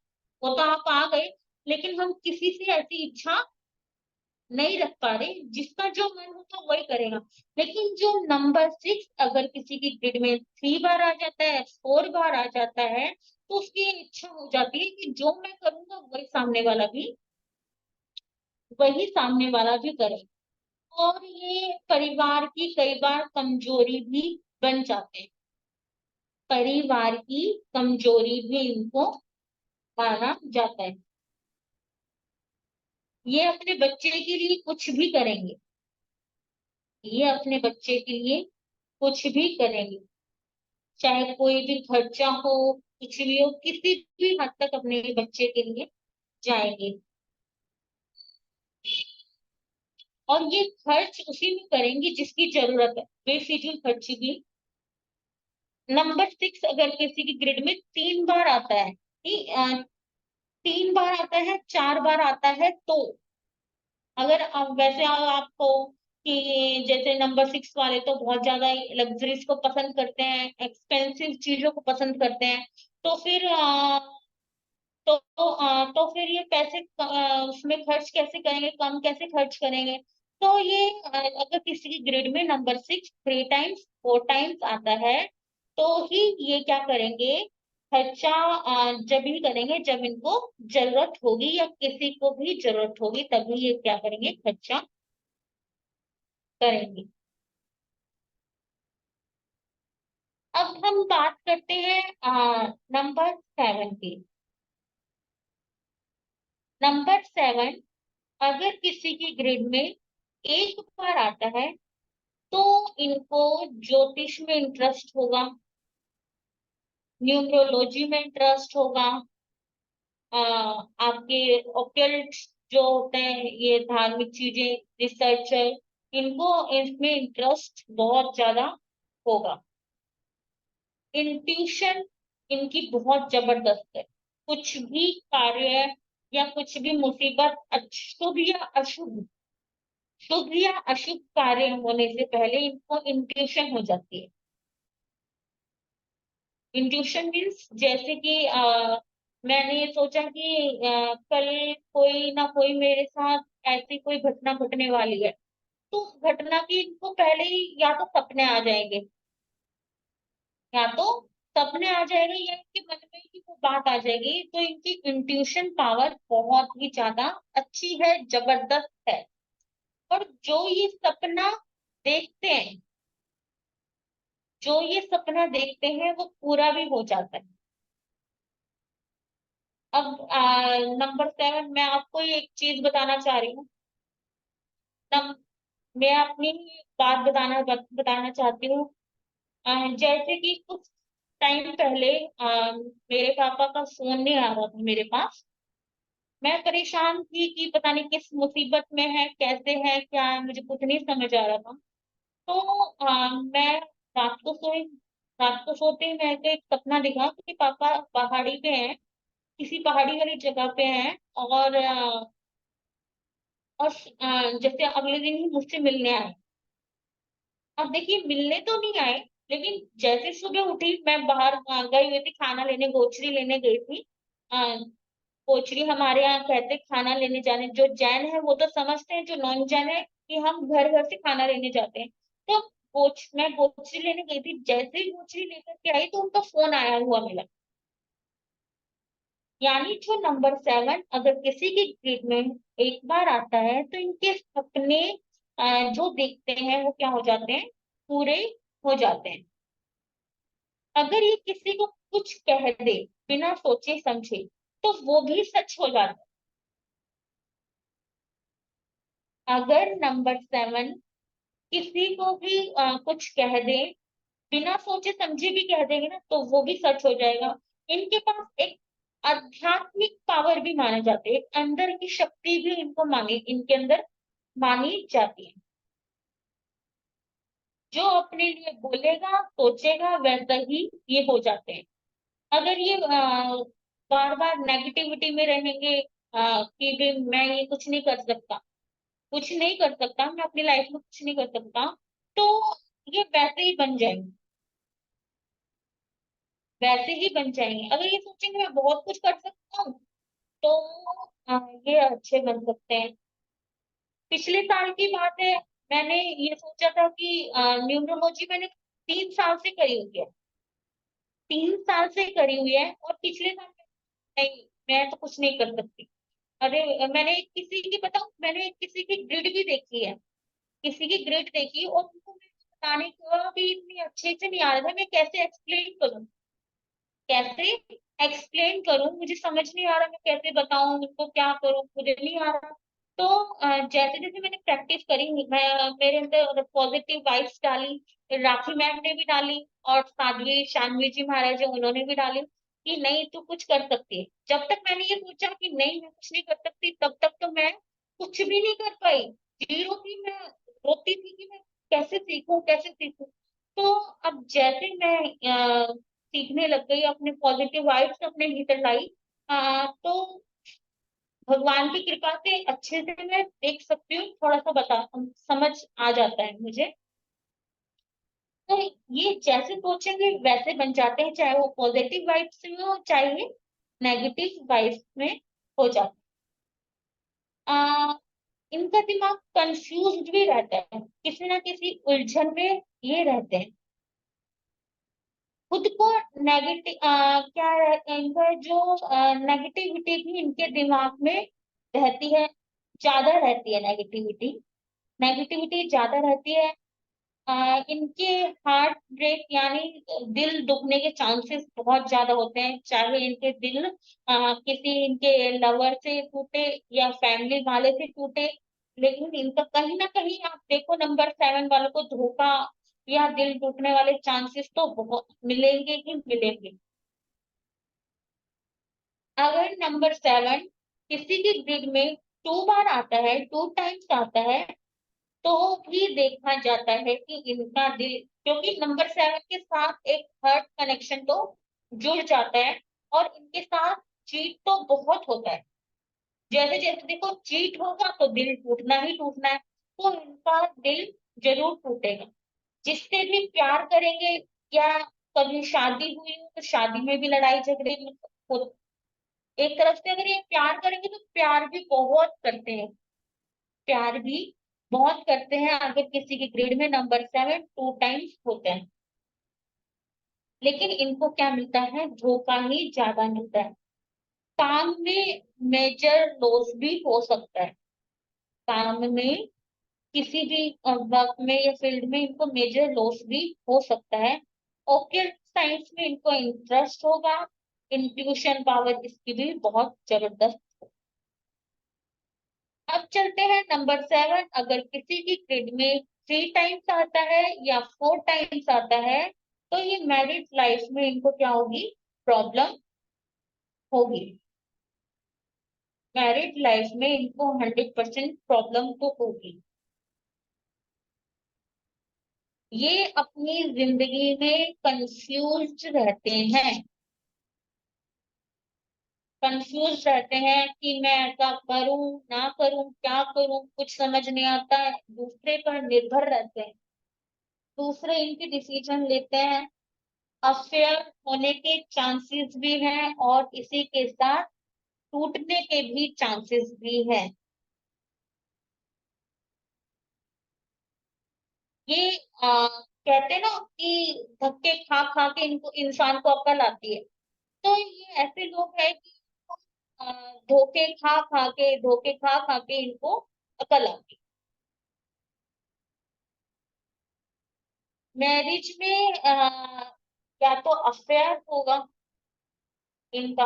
वो तो आप आ गए, लेकिन हम किसी से ऐसी इच्छा नहीं रख पा रहे। जिसका जो मन हो तो वही करेगा। लेकिन जो नंबर 6 अगर किसी की ग्रिड में 3 बार आ जाता है, 4 बार आ जाता है, तो उसकी ये इच्छा हो जाती है कि जो मैं करूंगा वही सामने वाला भी करे। और ये परिवार की कई बार कमजोरी भी बन जाते हैं, परिवार की कमजोरी भी इनको माना जाता है। ये अपने बच्चे के लिए कुछ भी करेंगे, ये अपने बच्चे के लिए कुछ भी करेंगे, चाहे कोई भी खर्चा हो, कुछ भी हो, किसी भी हद तक अपने बच्चे के लिए जाएंगे। और ये खर्च उसी में करेंगे जिसकी जरूरत है, बेफिजूल खर्च भी। नंबर 6 अगर किसी की ग्रिड में 3 बार आता है, 3 बार आता है, 4 बार आता है, तो अगर वैसे आपको कि जैसे नंबर 6 वाले तो बहुत ज्यादा लग्जरीज को पसंद करते हैं, एक्सपेंसिव चीजों को पसंद करते हैं, तो फिर तो फिर ये पैसे उसमें खर्च कैसे करेंगे, कम कैसे खर्च करेंगे। तो ये अगर किसी की ग्रिड में नंबर 6 3 टाइम्स 4 टाइम्स आता है, तो ही ये क्या करेंगे, खर्चा जब ही करेंगे जब इनको जरूरत होगी या किसी को भी जरूरत होगी, तभी ये क्या करेंगे, खर्चा करेंगे। अब हम बात करते हैं नंबर 7 की। नंबर 7 अगर किसी की ग्रिड में एक बार आता है, तो इनको ज्योतिष में इंटरेस्ट होगा, न्यूमरोलॉजी में इंटरेस्ट होगा, आपके ओकल्ट जो होते हैं, ये धार्मिक चीजें, रिसर्चर, इनको इसमें इंटरेस्ट बहुत ज्यादा होगा। इंट्यूशन इनकी बहुत जबरदस्त है। कुछ भी कार्य या कुछ भी मुसीबत, शुभ या अशुभ, शुभ या अशुभ कार्य होने से पहले इनको इंट्यूशन हो जाती है। इंट्यूशन मीन्स जैसे कि मैंने ये सोचा कि कल कोई ना कोई मेरे साथ ऐसी कोई घटना घटने वाली है, तो उस घटना की इनको पहले ही या तो सपने आ जाएंगे, या तो सपने आ जाएंगे, या इनके मन में ही वो बात आ जाएगी। तो इनकी इंट्यूशन पावर बहुत ही ज्यादा अच्छी है, जबरदस्त है। और जो ये सपना देखते हैं, जो ये सपना देखते हैं वो पूरा भी हो जाता है। अब नंबर 7 मैं आपको एक चीज बताना चाह रही हूँ। नम, मैं अपनी बताना चाहती हूँ। जैसे कि कुछ टाइम पहले मेरे पापा का फोन नहीं आ रहा था मेरे पास। मैं परेशान थी कि पता नहीं किस मुसीबत में है, कैसे है, क्या है, मुझे कुछ नहीं समझ आ रहा था। तो मैं रात को सोई, रात को सोते ही मेरे को एक सपना दिखा कि पापा पहाड़ी पे हैं, किसी पहाड़ी वाली जगह पे हैं, और जैसे अगले दिन ही मुझसे मिलने आए। अब देखिए, मिलने तो नहीं आए, लेकिन जैसे सुबह उठी मैं बाहर गई हुई थी खाना लेने, गोचरी लेने गई थी। गोचरी हमारे यहाँ कहते हैं खाना लेने जाने, जो जैन है वो तो समझते हैं, जो नॉन जैन है कि हम घर घर से खाना लेने जाते हैं। तो मैं गोचरी लेने गई थी, जैसे ही गोचरी लेकर के आई तो उनका फोन आया हुआ मिला। यानी जो नंबर 7 अगर किसी की ग्रिड में एक बार आता है तो इनके सपने जो देखते हैं वो क्या हो जाते हैं, पूरे हो जाते हैं। अगर ये किसी को कुछ कह दे बिना सोचे समझे तो वो भी सच हो जाता है। अगर नंबर 7 किसी को भी कुछ कह दे, बिना सोचे समझे भी कह देंगे ना तो वो भी सच हो जाएगा। इनके पास एक आध्यात्मिक पावर भी माने जाते हैं, एक अंदर की शक्ति भी इनको मानी, इनके अंदर मानी जाती है। जो अपने लिए बोलेगा सोचेगा वैसा ही ये हो जाते हैं। अगर ये बार बार नेगेटिविटी में रहेंगे कि भी मैं ये कुछ नहीं कर सकता, कुछ नहीं कर सकता, मैं अपनी लाइफ में कुछ नहीं कर सकता, तो ये वैसे ही बन जाएंगे, वैसे ही बन जाएंगे। अगर ये सोचेंगे मैं बहुत कुछ कर सकता हूँ तो ये अच्छे बन सकते हैं। पिछले साल की बात है, मैंने ये सोचा था कि न्यूमरोलॉजी मैंने 3 साल से करी हुई है, 3 साल से करी हुई है, और पिछले साल नहीं, मैं तो कुछ नहीं कर सकती। अरे मैंने किसी की बताऊं, मैंने किसी की ग्रिड भी देखी है, किसी की ग्रिड देखी और उनको मैं बताने का भी इतनी अच्छे से नहीं आ रहा था, मैं कैसे एक्सप्लेन करूं, कैसे एक्सप्लेन करूं, मुझे समझ नहीं आ रहा, मैं कैसे बताऊं उनको, क्या करूं, मुझे नहीं आ रहा। तो जैसे जैसे मैंने प्रैक्टिस करी, मैं मेरे अंदर पॉजिटिव वाइब्स डाली, राखी मैम ने भी डाली और साध्वी शानवी जी महाराज हैं, उन्होंने भी डाली कि नहीं तू कुछ कर सकती है। जब तक मैंने ये सोचा कि नहीं मैं कुछ नहीं कर सकती, तब तक तो मैं कुछ भी नहीं कर पाई, जीरो थी मैं, रोती थी कि मैं कैसे सीखूं, कैसे सीखूं। तो अब जैसे मैं सीखने लग गई, अपने पॉजिटिव वाइब्स अपने भीतर लाई, तो भगवान की कृपा से अच्छे से मैं देख सकती हूँ, थोड़ा सा बता समझ आ जाता है मुझे। तो ये जैसे सोचेंगे वैसे बन जाते हैं, चाहे वो पॉजिटिव वाइब्स में हो चाहे नेगेटिव वाइब्स में हो जाते हैं। इनका दिमाग कंफ्यूज भी रहता है, किसी ना किसी उलझन में ये रहते हैं। खुद को नेगेटिव क्या इनका जो नेगेटिविटी भी इनके दिमाग में रहती है, ज्यादा रहती है नेगेटिविटी, नेगेटिविटी ज्यादा रहती है। इनके हार्ट ब्रेक यानी दिल दुखने के चांसेस बहुत ज्यादा होते हैं, चाहे इनके दिल किसी इनके लवर से टूटे या फैमिली वाले से टूटे, लेकिन इनका कहीं ना कहीं आप देखो नंबर 7 वालों को धोखा या दिल टूटने वाले चांसेस तो बहुत मिलेंगे ही मिलेंगे। अगर नंबर 7 किसी की ग्रिड में 2 बार आता है, 2 टाइम्स आता है, तो भी देखा जाता है कि इनका दिल, क्योंकि नंबर 7 के साथ एक हार्ट कनेक्शन तो जुड़ जाता है, और इनके साथ चीट तो बहुत होता है। जैसे जैसे देखो चीट होगा तो दिल टूटना ही टूटना है, तो इनका दिल जरूर टूटेगा। जिससे भी प्यार करेंगे, या कभी शादी हुई हो तो शादी में भी लड़ाई झगड़े हो, एक तरफ से अगर ये प्यार करेंगे तो प्यार भी बहुत करते हैं, प्यार भी बहुत करते हैं अगर किसी के ग्रेड में नंबर 7 2 टाइम्स होते हैं। लेकिन इनको क्या मिलता है, धोखा ही ज्यादा मिलता है। काम में मेजर लॉस भी हो सकता है, काम में किसी भी वर्क में या फील्ड में इनको मेजर लॉस भी हो सकता है। ओकेल्ट साइंस में इनको इंटरेस्ट होगा, इंट्यूशन पावर इसकी भी बहुत जबरदस्त। अब चलते हैं नंबर 7, अगर किसी की ग्रिड में 3 टाइम्स आता है या 4 टाइम्स आता है तो ये मैरिड लाइफ में इनको क्या होगी, प्रॉब्लम होगी। मैरिड लाइफ में इनको 100% प्रॉब्लम तो होगी। ये अपनी जिंदगी में कंफ्यूज रहते हैं, कंफ्यूज रहते हैं कि मैं ऐसा करूं ना करूं, क्या करूं, कुछ समझ नहीं आता है, दूसरे पर निर्भर रहते हैं, दूसरे इनकी डिसीजन लेते हैं। अफेयर होने के चांसेस भी हैं और इसी के साथ टूटने के भी चांसेस भी हैं। ये कहते हैं ना कि धक्के खा खा के इनको इंसान को अकल आती है। तो ये ऐसे लोग हैं कि धोखे खा खा के इनको अकल आ गई। मैरिज में या तो अफेयर होगा इनका,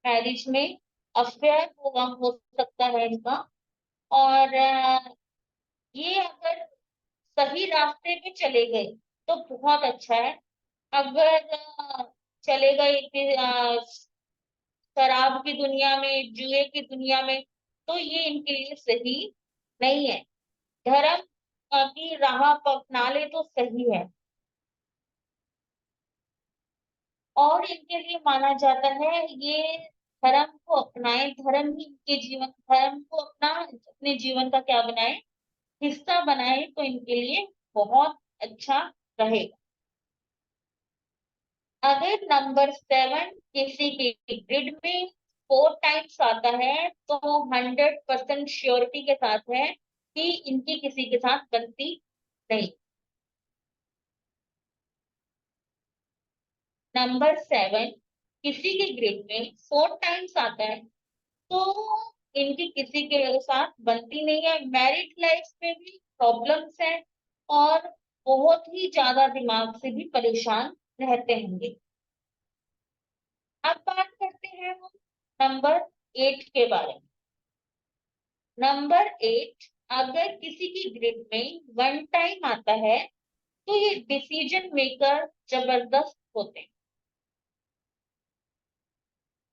मैरिज में अफेयर होगा, हो सकता है इनका। और ये अगर सही रास्ते पे चले गए तो बहुत अच्छा है। अगर चले गए शराब की दुनिया में, जुए की दुनिया में, तो ये इनके लिए सही नहीं है। धर्म की राह पर अपना ले तो सही है। और इनके लिए माना जाता है ये धर्म को अपनाए, धर्म ही इनके जीवन, धर्म को अपने जीवन का क्या बनाए, हिस्सा बनाए तो इनके लिए बहुत अच्छा रहेगा। अगर नंबर 7 किसी के ग्रिड में 4 टाइम्स आता है तो 100% श्योरिटी के साथ है कि इनकी किसी के साथ बनती नहीं। नंबर 7 किसी के ग्रिड में 4 टाइम्स आता है तो इनकी किसी के साथ बनती नहीं है, मैरिड लाइफ में भी प्रॉब्लम्स है, और बहुत ही ज्यादा दिमाग से भी परेशान रहते होंगे। अब बात करते हैं हम नंबर 8 के बारे में। नंबर 8 अगर किसी की ग्रिड में 1 टाइम आता है तो ये डिसीजन मेकर जबरदस्त होते हैं।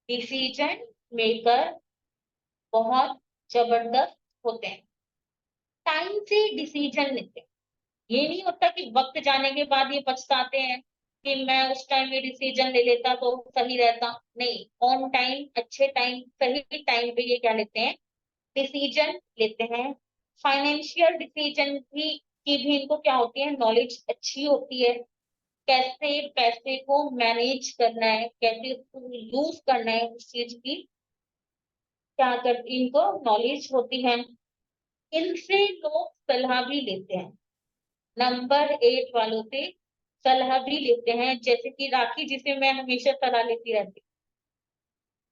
डिसीजन मेकर बहुत जबरदस्त होते हैं, टाइम से डिसीजन लेते हैं। ये नहीं होता कि वक्त जाने के बाद ये पछताते हैं कि मैं उस टाइम ये डिसीजन ले लेता तो सही रहता। नहीं, ऑन टाइम, अच्छे टाइम, सही टाइम पे ये क्या लेते हैं, डिसीजन लेते हैं। फाइनेंशियल डिसीजन भी की भी इनको क्या होती है, नॉलेज अच्छी होती है। कैसे पैसे को मैनेज करना है, कैसे उसको यूज करना है, उस चीज की क्या कर इनको नॉलेज होती है। इनसे लोग सलाह भी लेते हैं, नंबर 8 वालों से सलाह भी लेते हैं, जैसे कि राखी जिसे मैं हमेशा सलाह लेती रहती हूँ।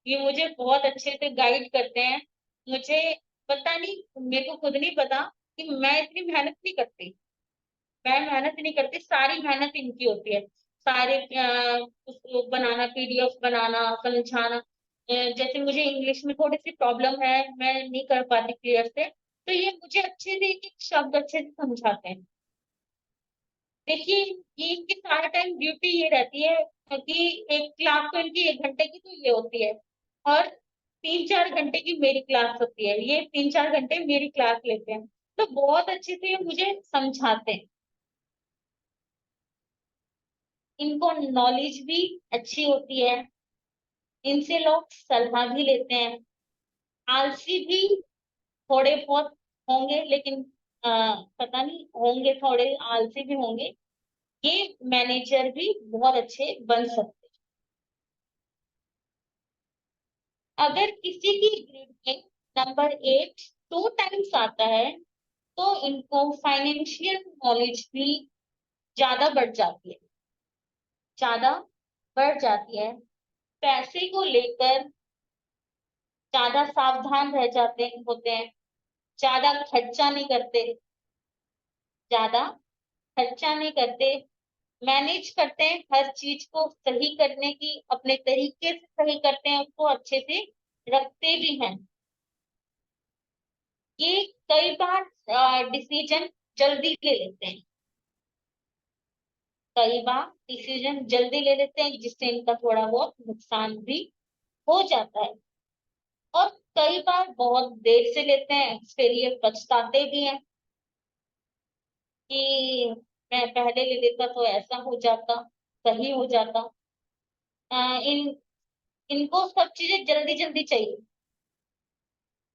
ये मुझे बहुत अच्छे से गाइड करते हैं। मुझे पता नहीं, मेरे को खुद नहीं पता कि मैं इतनी मेहनत नहीं करती। मैं मेहनत नहीं करती, सारी मेहनत इनकी होती है। सारे उसको बनाना, पीडीएफ बनाना, समझाना। जैसे मुझे इंग्लिश में थोड़ी सी प्रॉब्लम है, मैं नहीं कर पाती क्लियर से, तो ये मुझे अच्छे से एक एक शब्द अच्छे से समझाते हैं। देखिए, ये इनकी सारा टाइम ड्यूटी ये रहती है कि एक क्लास तो इनकी 1 घंटे की तो ये होती है, और 3-4 घंटे की मेरी क्लास होती है, ये 3-4 घंटे मेरी क्लास लेते हैं। तो बहुत अच्छे से ये मुझे समझाते हैं। इनको नॉलेज भी अच्छी होती है, इनसे लोग सलाह भी लेते हैं। आलसी भी थोड़े बहुत होंगे, लेकिन पता नहीं, होंगे थोड़े आलसी भी होंगे। ये मैनेजर भी बहुत अच्छे बन सकते हैं। अगर किसी की ग्रेड में नंबर 8 2 टाइम्स आता है तो इनको फाइनेंशियल नॉलेज भी ज्यादा बढ़ जाती है, ज्यादा बढ़ जाती है। पैसे को लेकर ज्यादा सावधान रह जाते होते हैं, ज्यादा खर्चा नहीं करते, ज्यादा खर्चा नहीं करते, मैनेज करते हैं हर चीज को सही करने की, अपने तरीके से सही करते हैं, उसको अच्छे से रखते भी हैं। ये कई बार डिसीजन जल्दी ले लेते हैं, कई बार डिसीजन जल्दी ले लेते हैं, जिससे इनका थोड़ा बहुत नुकसान भी हो जाता है। और कई बार बहुत देर से लेते हैं, फिर ये पछताते भी हैं कि मैं पहले ले लेता तो ऐसा हो जाता, सही हो जाता। अ, इन इनको सब चीजें जल्दी जल्दी चाहिए,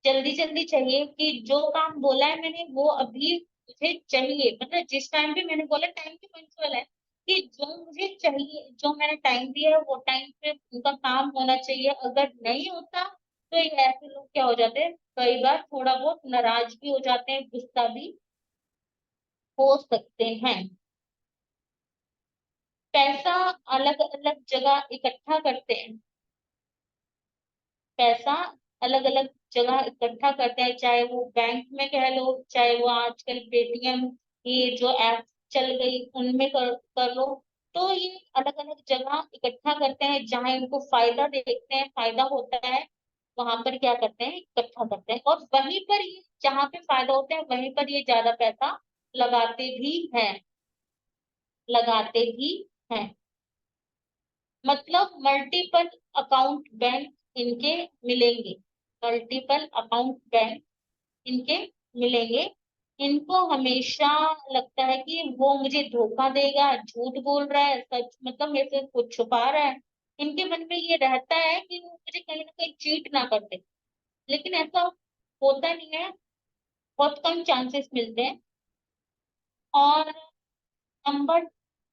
जल्दी जल्दी चाहिए कि जो काम बोला है मैंने वो अभी मुझे चाहिए, मतलब जिस टाइम पे मैंने बोला, टाइम पे पंक्चुअल है कि जो मुझे चाहिए, जो मैंने टाइम दिया है वो टाइम पे उनका काम होना चाहिए। अगर नहीं होता तो ये ऐसे लोग क्या हो जाते हैं, कई बार थोड़ा बहुत नाराज भी हो जाते हैं, गुस्सा भी हो सकते हैं। पैसा अलग अलग जगह इकट्ठा करते हैं, पैसा अलग अलग जगह इकट्ठा करते हैं, चाहे वो बैंक में कह लो, चाहे वो आजकल पेटीएम, ये जो ऐप चल गई उनमें कर लो। तो ये अलग अलग जगह इकट्ठा करते हैं, जहां इनको फायदा देखते हैं, फायदा होता है, वहां पर क्या करते हैं, इकट्ठा करते हैं। और वहीं पर ये जहाँ पे फायदा होता है वहीं पर ये ज्यादा पैसा लगाते भी हैं, लगाते भी हैं। मतलब मल्टीपल अकाउंट बैंक इनके मिलेंगे, मल्टीपल अकाउंट बैंक इनके मिलेंगे। इनको हमेशा लगता है कि वो मुझे धोखा देगा, झूठ बोल रहा है, सच मतलब मेरे से कुछ छुपा रहा है। इनके मन में ये रहता है कि वो मुझे कहीं ना कहीं चीट ना कर दे, लेकिन ऐसा होता नहीं है, बहुत कम चांसेस मिलते हैं। और नंबर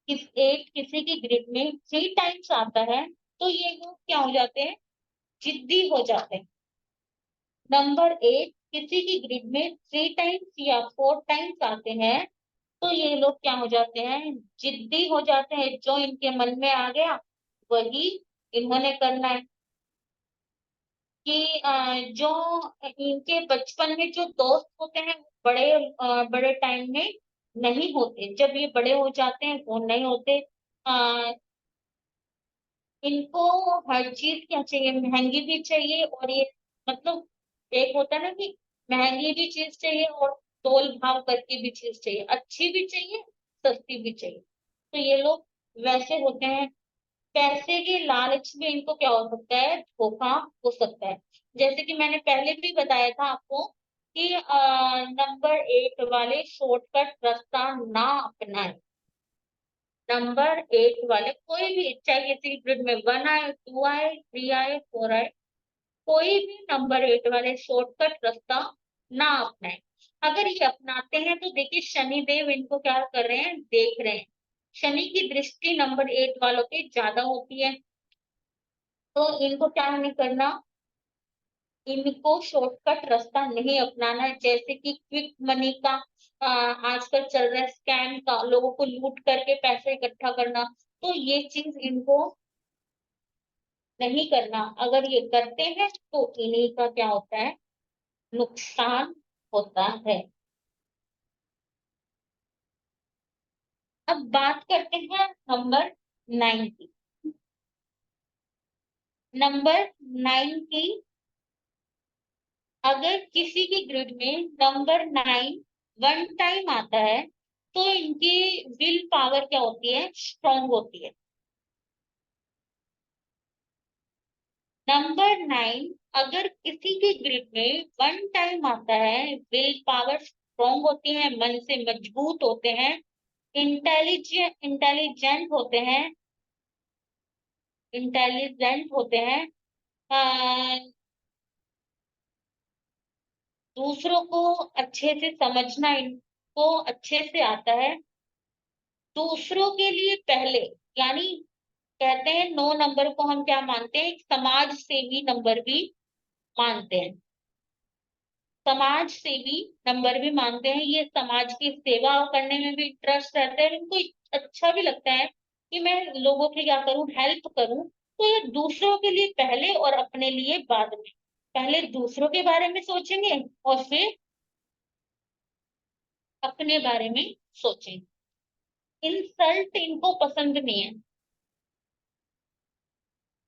एट किसी की ग्रिड में 3 टाइम्स आता है, तो ये लोग क्या हो जाते हैं, जिद्दी हो जाते हैं। नंबर 8 किसी की ग्रिड में 3 टाइम्स या 4 टाइम्स आते हैं, तो ये लोग क्या हो जाते हैं, जिद्दी हो जाते हैं। जो इनके मन में आ गया वही इन्होंने करना है। कि जो इनके बचपन में जो दोस्त होते हैं वो बड़े टाइम में नहीं होते, जब ये बड़े हो जाते हैं वो नहीं होते। इनको हर चीज क्या चाहिए, महंगी भी चाहिए, और ये मतलब एक होता है ना कि महंगी भी चीज चाहिए और तोल भाव करके भी चीज चाहिए, अच्छी भी चाहिए, सस्ती भी चाहिए। तो ये लोग वैसे होते हैं। पैसे के लालच में इनको क्या हो सकता है, धोखा हो सकता है। जैसे कि मैंने पहले भी बताया था आपको कि नंबर 8 वाले शॉर्टकट रास्ता ना अपनाएं। नंबर 8 वाले कोई भी, चाहे किसी ग्रिड में 1 आए, 2 आए, 3 आए, 4 आए, कोई भी नंबर 8 वाले शॉर्टकट रास्ता ना अपनाए। अगर ये अपनाते हैं तो देखिए शनि देव इनको क्या कर रहे हैं, देख रहे हैं। शनि की दृष्टि नंबर 8 वालों पे ज्यादा होती है, तो इनको क्या नहीं करना, इनको शॉर्टकट रास्ता नहीं अपनाना है। जैसे कि क्विक मनी का आजकल चल रहा है, स्कैम का, लोगों को लूट करके पैसे इकट्ठा करना, तो ये चीज इनको नहीं करना। अगर ये करते हैं तो इन्हीं का क्या होता है, नुकसान होता है। अब बात करते हैं नंबर 9 की। नंबर 9 की, अगर किसी की ग्रिड में नंबर 9 1 टाइम आता है, तो इनकी विल पावर क्या होती है, स्ट्रांग होती है। नंबर 9 अगर किसी की ग्रिड में 1 टाइम आता है, विल पावर स्ट्रांग होती है, मन से मजबूत होते हैं, इंटेलिजेंट होते हैं, इंटेलिजेंट होते हैं, अ, दूसरों को अच्छे से समझना इनको अच्छे से आता है, दूसरों के लिए पहले, यानी कहते हैं 9 नंबर को हम क्या मानते हैं, एक समाज सेवी नंबर भी मानते हैं। समाज सेवी नंबर भी मानते हैं, ये समाज की सेवा करने में भी इंटरेस्ट रहता है, इनको अच्छा भी लगता है कि मैं लोगों की क्या करूं, हेल्प करूं। तो ये दूसरों के लिए पहले और अपने लिए बाद में, पहले दूसरों के बारे में सोचेंगे और फिर अपने बारे में सोचेंगे। इंसल्ट इनको पसंद नहीं है,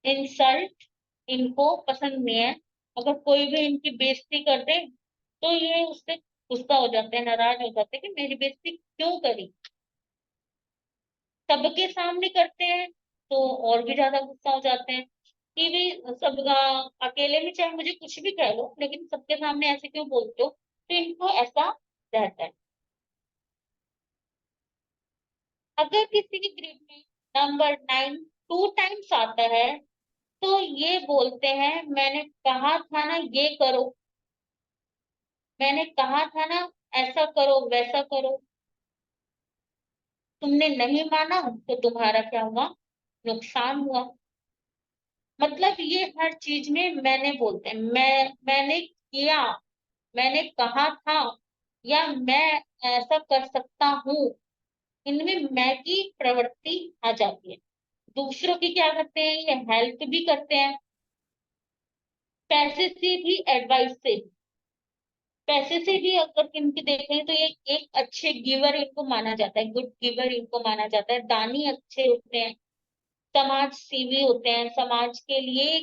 इंसल्ट इनको पसंद नहीं है। अगर कोई भी इनकी बेइज्जती कर दे तो ये उससे गुस्सा हो जाते हैं, नाराज हो जाते हैं कि मेरी बेइज्जती क्यों करी। सबके सामने करते हैं तो और भी ज्यादा गुस्सा हो जाते हैं कि भी सब अकेले में चाहे मुझे कुछ भी कह लो, लेकिन सबके सामने ऐसे क्यों बोलते हो, तो इनको ऐसा रहता है। अगर किसी की ग्रिड में नंबर 9 2 टाइम्स आता है, तो ये बोलते हैं मैंने कहा था ना ये करो, मैंने कहा था ना ऐसा करो वैसा करो, तुमने नहीं माना तो तुम्हारा क्या हुआ, नुकसान हुआ। मतलब ये हर चीज में मैंने बोलते हैं, मैंने किया, मैंने कहा था, या मैं ऐसा कर सकता हूँ, इनमें मैं की प्रवृत्ति आ जाती है। दूसरों की क्या करते हैं, ये हेल्प भी करते हैं, पैसे से भी, एडवाइस से, पैसे से भी अगर इनकी देखें तो ये एक अच्छे गिवर इनको माना जाता है, गुड गिवर इनको माना जाता है, दानी अच्छे होते हैं, समाज सेवी होते हैं, समाज के लिए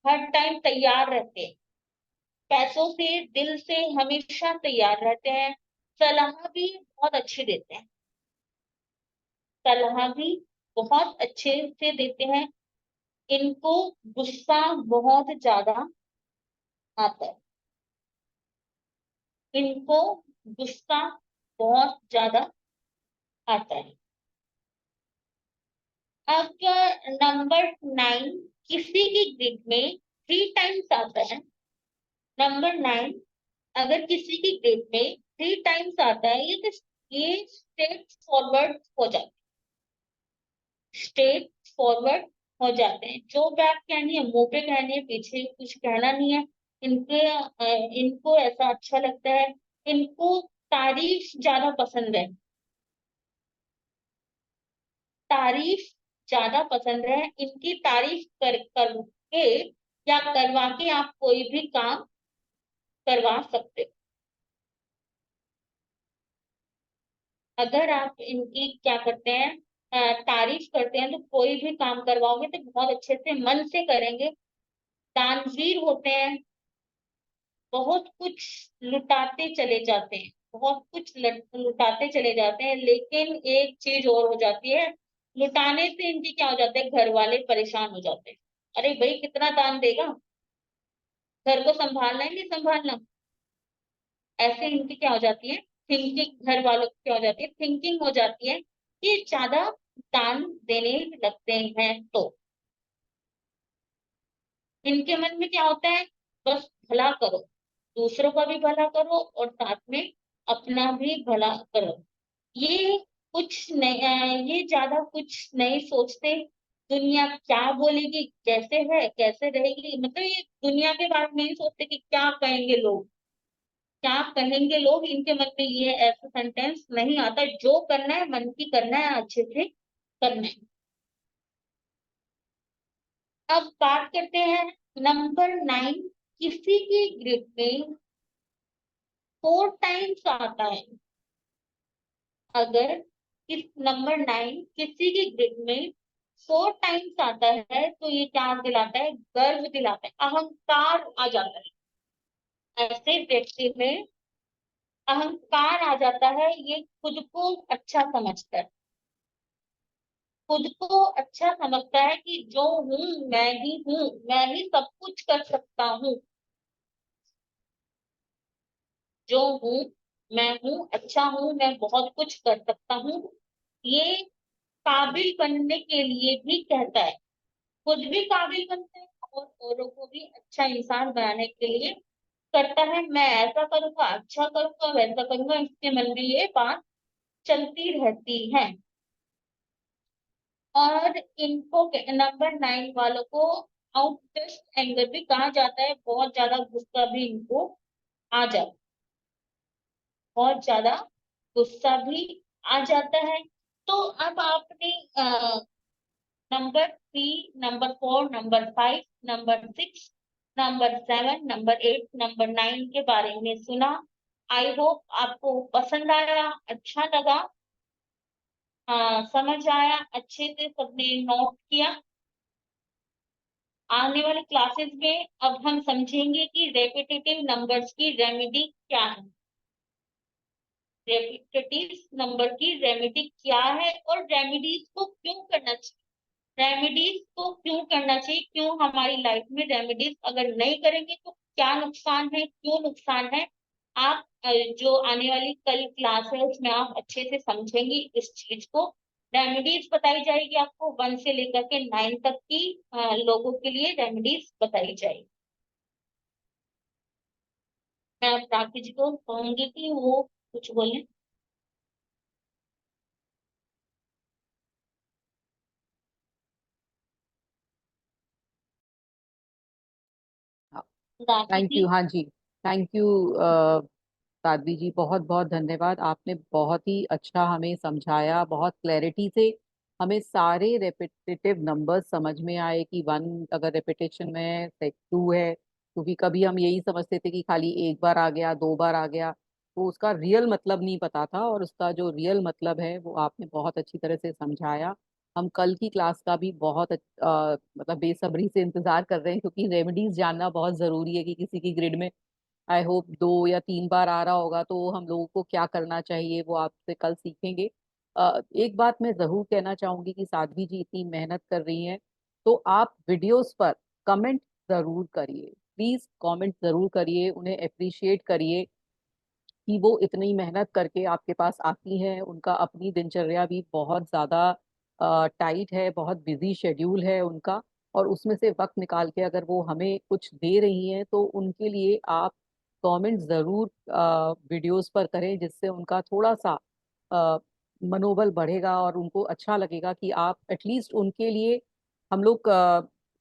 हर टाइम तैयार रहते हैं, पैसों से, दिल से हमेशा तैयार रहते हैं, सलाह भी बहुत अच्छी देते हैं, सलाह भी बहुत अच्छे से देते हैं, इनको गुस्सा बहुत ज्यादा आता है, इनको गुस्सा बहुत ज्यादा आता है। अब नंबर 9 किसी की ग्रिड में 3 टाइम्स आता है, नंबर 9 अगर किसी की ग्रिड में 3 टाइम्स आता है, ये स्ट्रेट फॉरवर्ड हो जाते हैं, स्ट्रेट फॉरवर्ड हो जाते हैं, जो बात कहनी है मुंह पे कहनी है, पीछे कुछ कहना नहीं है, इनके इनको ऐसा अच्छा लगता है, इनको तारीफ ज्यादा पसंद है, तारीफ ज्यादा पसंद है, इनकी तारीफ करके या करवा के आप कोई भी काम करवा सकते हो। अगर आप इनकी क्या करते हैं, तारीफ करते हैं, तो कोई भी काम करवाओगे तो बहुत अच्छे से मन से करेंगे, दानवीर होते हैं, बहुत कुछ लुटाते चले जाते हैं, बहुत कुछ लुटाते चले जाते हैं, लेकिन एक चीज और हो जाती है, लुटाने से इनकी क्या हो जाता है, घर वाले परेशान हो जाते हैं, अरे भाई कितना दान देगा, घर को संभालना है नहीं संभालना, ऐसे इनकी क्या हो जाती है, थिंकिंग, घर वालों की क्या हो जाती है, थिंकिंग हो जाती है कि ज्यादा दान देने लगते हैं, तो इनके मन में क्या होता है, बस भला करो, दूसरों का भी भला करो और साथ में अपना भी भला करो, ये कुछ नहीं, ये ज्यादा कुछ नहीं सोचते, दुनिया क्या बोलेगी, कैसे है, कैसे रहेगी, मतलब ये दुनिया के बारे में नहीं सोचते कि क्या कहेंगे लोग, क्या कहेंगे लोग, इनके मन में ये ऐसा सेंटेंस नहीं आता, जो करना है मन की करना है, अच्छे से करना है। अब बात करते हैं नंबर 9 किसी की ग्रिड में 4 टाइम्स आता है, अगर इस नंबर 9 किसी की ग्रिड में 4 टाइम्स आता है, तो ये क्या दिलाता है, गर्व दिलाता है, अहंकार आ जाता है, ऐसे व्यक्ति में अहंकार आ जाता है, ये खुद को अच्छा समझता है, खुद को अच्छा समझता है कि जो हूँ मैं ही हूँ, मैं ही सब कुछ कर सकता हूँ, जो हूँ मैं हूँ, अच्छा हूँ, मैं बहुत कुछ कर सकता हूँ, ये काबिल बनने के लिए भी कहता है, खुद भी काबिल बनता है और औरों को भी अच्छा इंसान बनाने के लिए करता है, मैं ऐसा करूंगा, अच्छा करूंगा, वैसा करूंगा, इसके मन में ये बात चलती रहती है। और इनको नंबर 9 वालों को आउटबर्स्ट एंगर भी कहा जाता है, बहुत ज्यादा गुस्सा भी इनको आ जाता, बहुत ज्यादा गुस्सा भी आ जाता है। तो अब आपने number 3, number 4, number 5, number 6, number 7, number 8, number 9 के बारे में सुना, आई होप आपको पसंद आया, अच्छा लगा, समझ आया, अच्छे से सबने नोट किया। आने वाले क्लासेस में अब हम समझेंगे कि रेपिटेटिव नंबर्स की रेमेडी क्या है, रेपिटेटिव नंबर की रेमेडी क्या है और रेमेडीज को क्यों करना चाहिए, रेमेडीज को क्यों करना चाहिए, क्यों हमारी लाइफ में रेमेडीज अगर नहीं करेंगे तो क्या नुकसान है, क्यों नुकसान है, आप जो आने वाली कल क्लास है उसमें आप अच्छे से समझेंगी इस चीज को, रेमेडीज बताई जाएगी आपको 1 से लेकर के 9 तक की लोगों के लिए रेमेडीज बताई जाएगी। मैं प्रार्थी जी को कहूंगी कि वो कुछ बोले। राखी थैंक जी। यू। हाँ जी, थैंक यू साध्वी जी, बहुत बहुत धन्यवाद। आपने बहुत ही अच्छा हमें समझाया, बहुत क्लैरिटी से हमें सारे रेपिटेटिव नंबर्स समझ में आए कि 1 अगर रेपिटेशन में है, 2 है, क्योंकि कभी हम यही समझते थे कि खाली एक बार आ गया, दो बार आ गया, तो उसका रियल मतलब नहीं पता था। और उसका जो रियल मतलब है वो आपने बहुत अच्छी तरह से समझाया। हम कल की क्लास का भी बहुत मतलब बेसब्री से इंतजार कर रहे हैं, क्योंकि रेमेडीज जानना बहुत जरूरी है कि किसी की ग्रिड में आई होप 2 या 3 बार आ रहा होगा, तो हम लोगों को क्या करना चाहिए वो आपसे कल सीखेंगे। एक बात मैं जरूर कहना चाहूंगी कि साध्वी जी इतनी मेहनत कर रही हैं, तो आप वीडियोस पर कमेंट जरूर करिए, प्लीज कमेंट जरूर करिए, उन्हें अप्रिशिएट करिए कि वो इतनी मेहनत करके आपके पास आती हैं। उनका अपनी दिनचर्या भी बहुत ज्यादा टाइट है, बहुत बिजी शेड्यूल है उनका, और उसमें से वक्त निकाल के अगर वो हमें कुछ दे रही हैं तो उनके लिए आप कमेंट जरूर वीडियोस पर करें, जिससे उनका थोड़ा सा अ, मनोबल बढ़ेगा और उनको अच्छा लगेगा कि आप एटलीस्ट उनके लिए हम लोग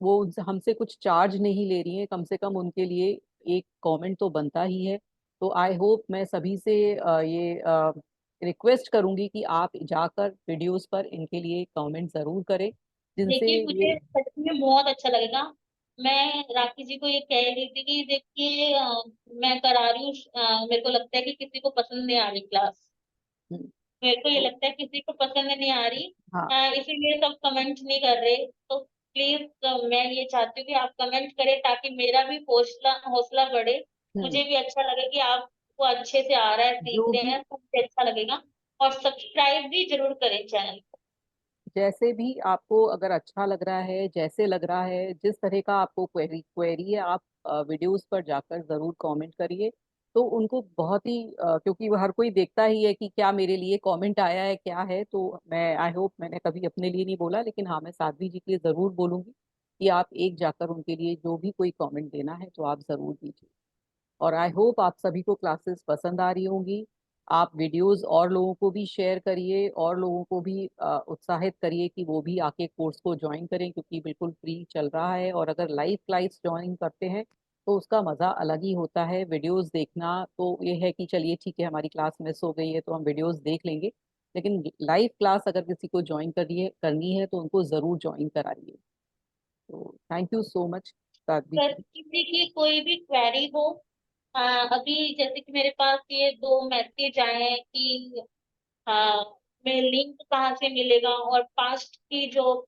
वो हमसे कुछ चार्ज नहीं ले रही हैं, कम से कम उनके लिए एक कमेंट तो बनता ही है। तो आई होप मैं सभी से ये रिक्वेस्ट करूंगी कि आप जाकर वीडियोस पर इनके लिए कमेंट जरूर करें, जिनसे देखिए, ये। मुझे सच में बहुत अच्छा लगेगा। मैं राखी जी को ये कह रही थी कि देखिए, मैं करा रही हूँ, मेरे को लगता है कि किसी को पसंद नहीं आ रही क्लास। हम्म, मेरे को ये तो लगता है किसी को पसंद नहीं आ रही, हाँ। इसीलिए सब कमेंट नहीं कर रहे। तो प्लीज, मैं ये चाहती हूँ कि आप कमेंट करें ताकि मेरा भी हौसला हौसला बढ़े। हम्म, मुझे भी अच्छा लगे कि आपको अच्छे से आ रहा है, सीख जो रहे भी हैं, तो मुझे अच्छा लगेगा। और सब्सक्राइब भी जरूर करें चैनल को। जैसे भी आपको अगर अच्छा लग रहा है, जैसे लग रहा है, जिस तरह का आपको क्वेरी क्वेरी है, आप वीडियोस पर जाकर जरूर कमेंट करिए। तो उनको बहुत ही क्योंकि वो हर कोई देखता ही है कि क्या मेरे लिए कमेंट आया है क्या है, तो मैं आई होप मैंने कभी अपने लिए नहीं बोला, लेकिन हाँ मैं साध्वी जी के लिए जरूर बोलूंगी कि आप एक जाकर उनके लिए जो भी कोई कमेंट देना है तो आप जरूर दीजिए। और आई होप आप सभी को क्लासेस पसंद आ रही होंगी। आप वीडियोस और लोगों को भी शेयर करिए, और लोगों को भी उत्साहित करिए कि वो भी आके कोर्स को ज्वाइन करें, क्योंकि बिल्कुल फ्री चल रहा है। और अगर लाइव क्लास ज्वाइन करते हैं तो उसका मज़ा अलग ही होता है। वीडियोस देखना तो ये है कि चलिए ठीक है हमारी क्लास मिस हो गई है तो हम वीडियोस देख लेंगे, लेकिन लाइव क्लास अगर किसी को ज्वाइन करनी है तो उनको ज़रूर ज्वाइन कराइए। तो thank you so much Sadhvi अगर जी। किसी की कोई भी क्वेरी हो, अभी जैसे कि मेरे पास ये दो मैसेज आए हैं कि मैं लिंक कहाँ से मिलेगा, और पास्ट की जो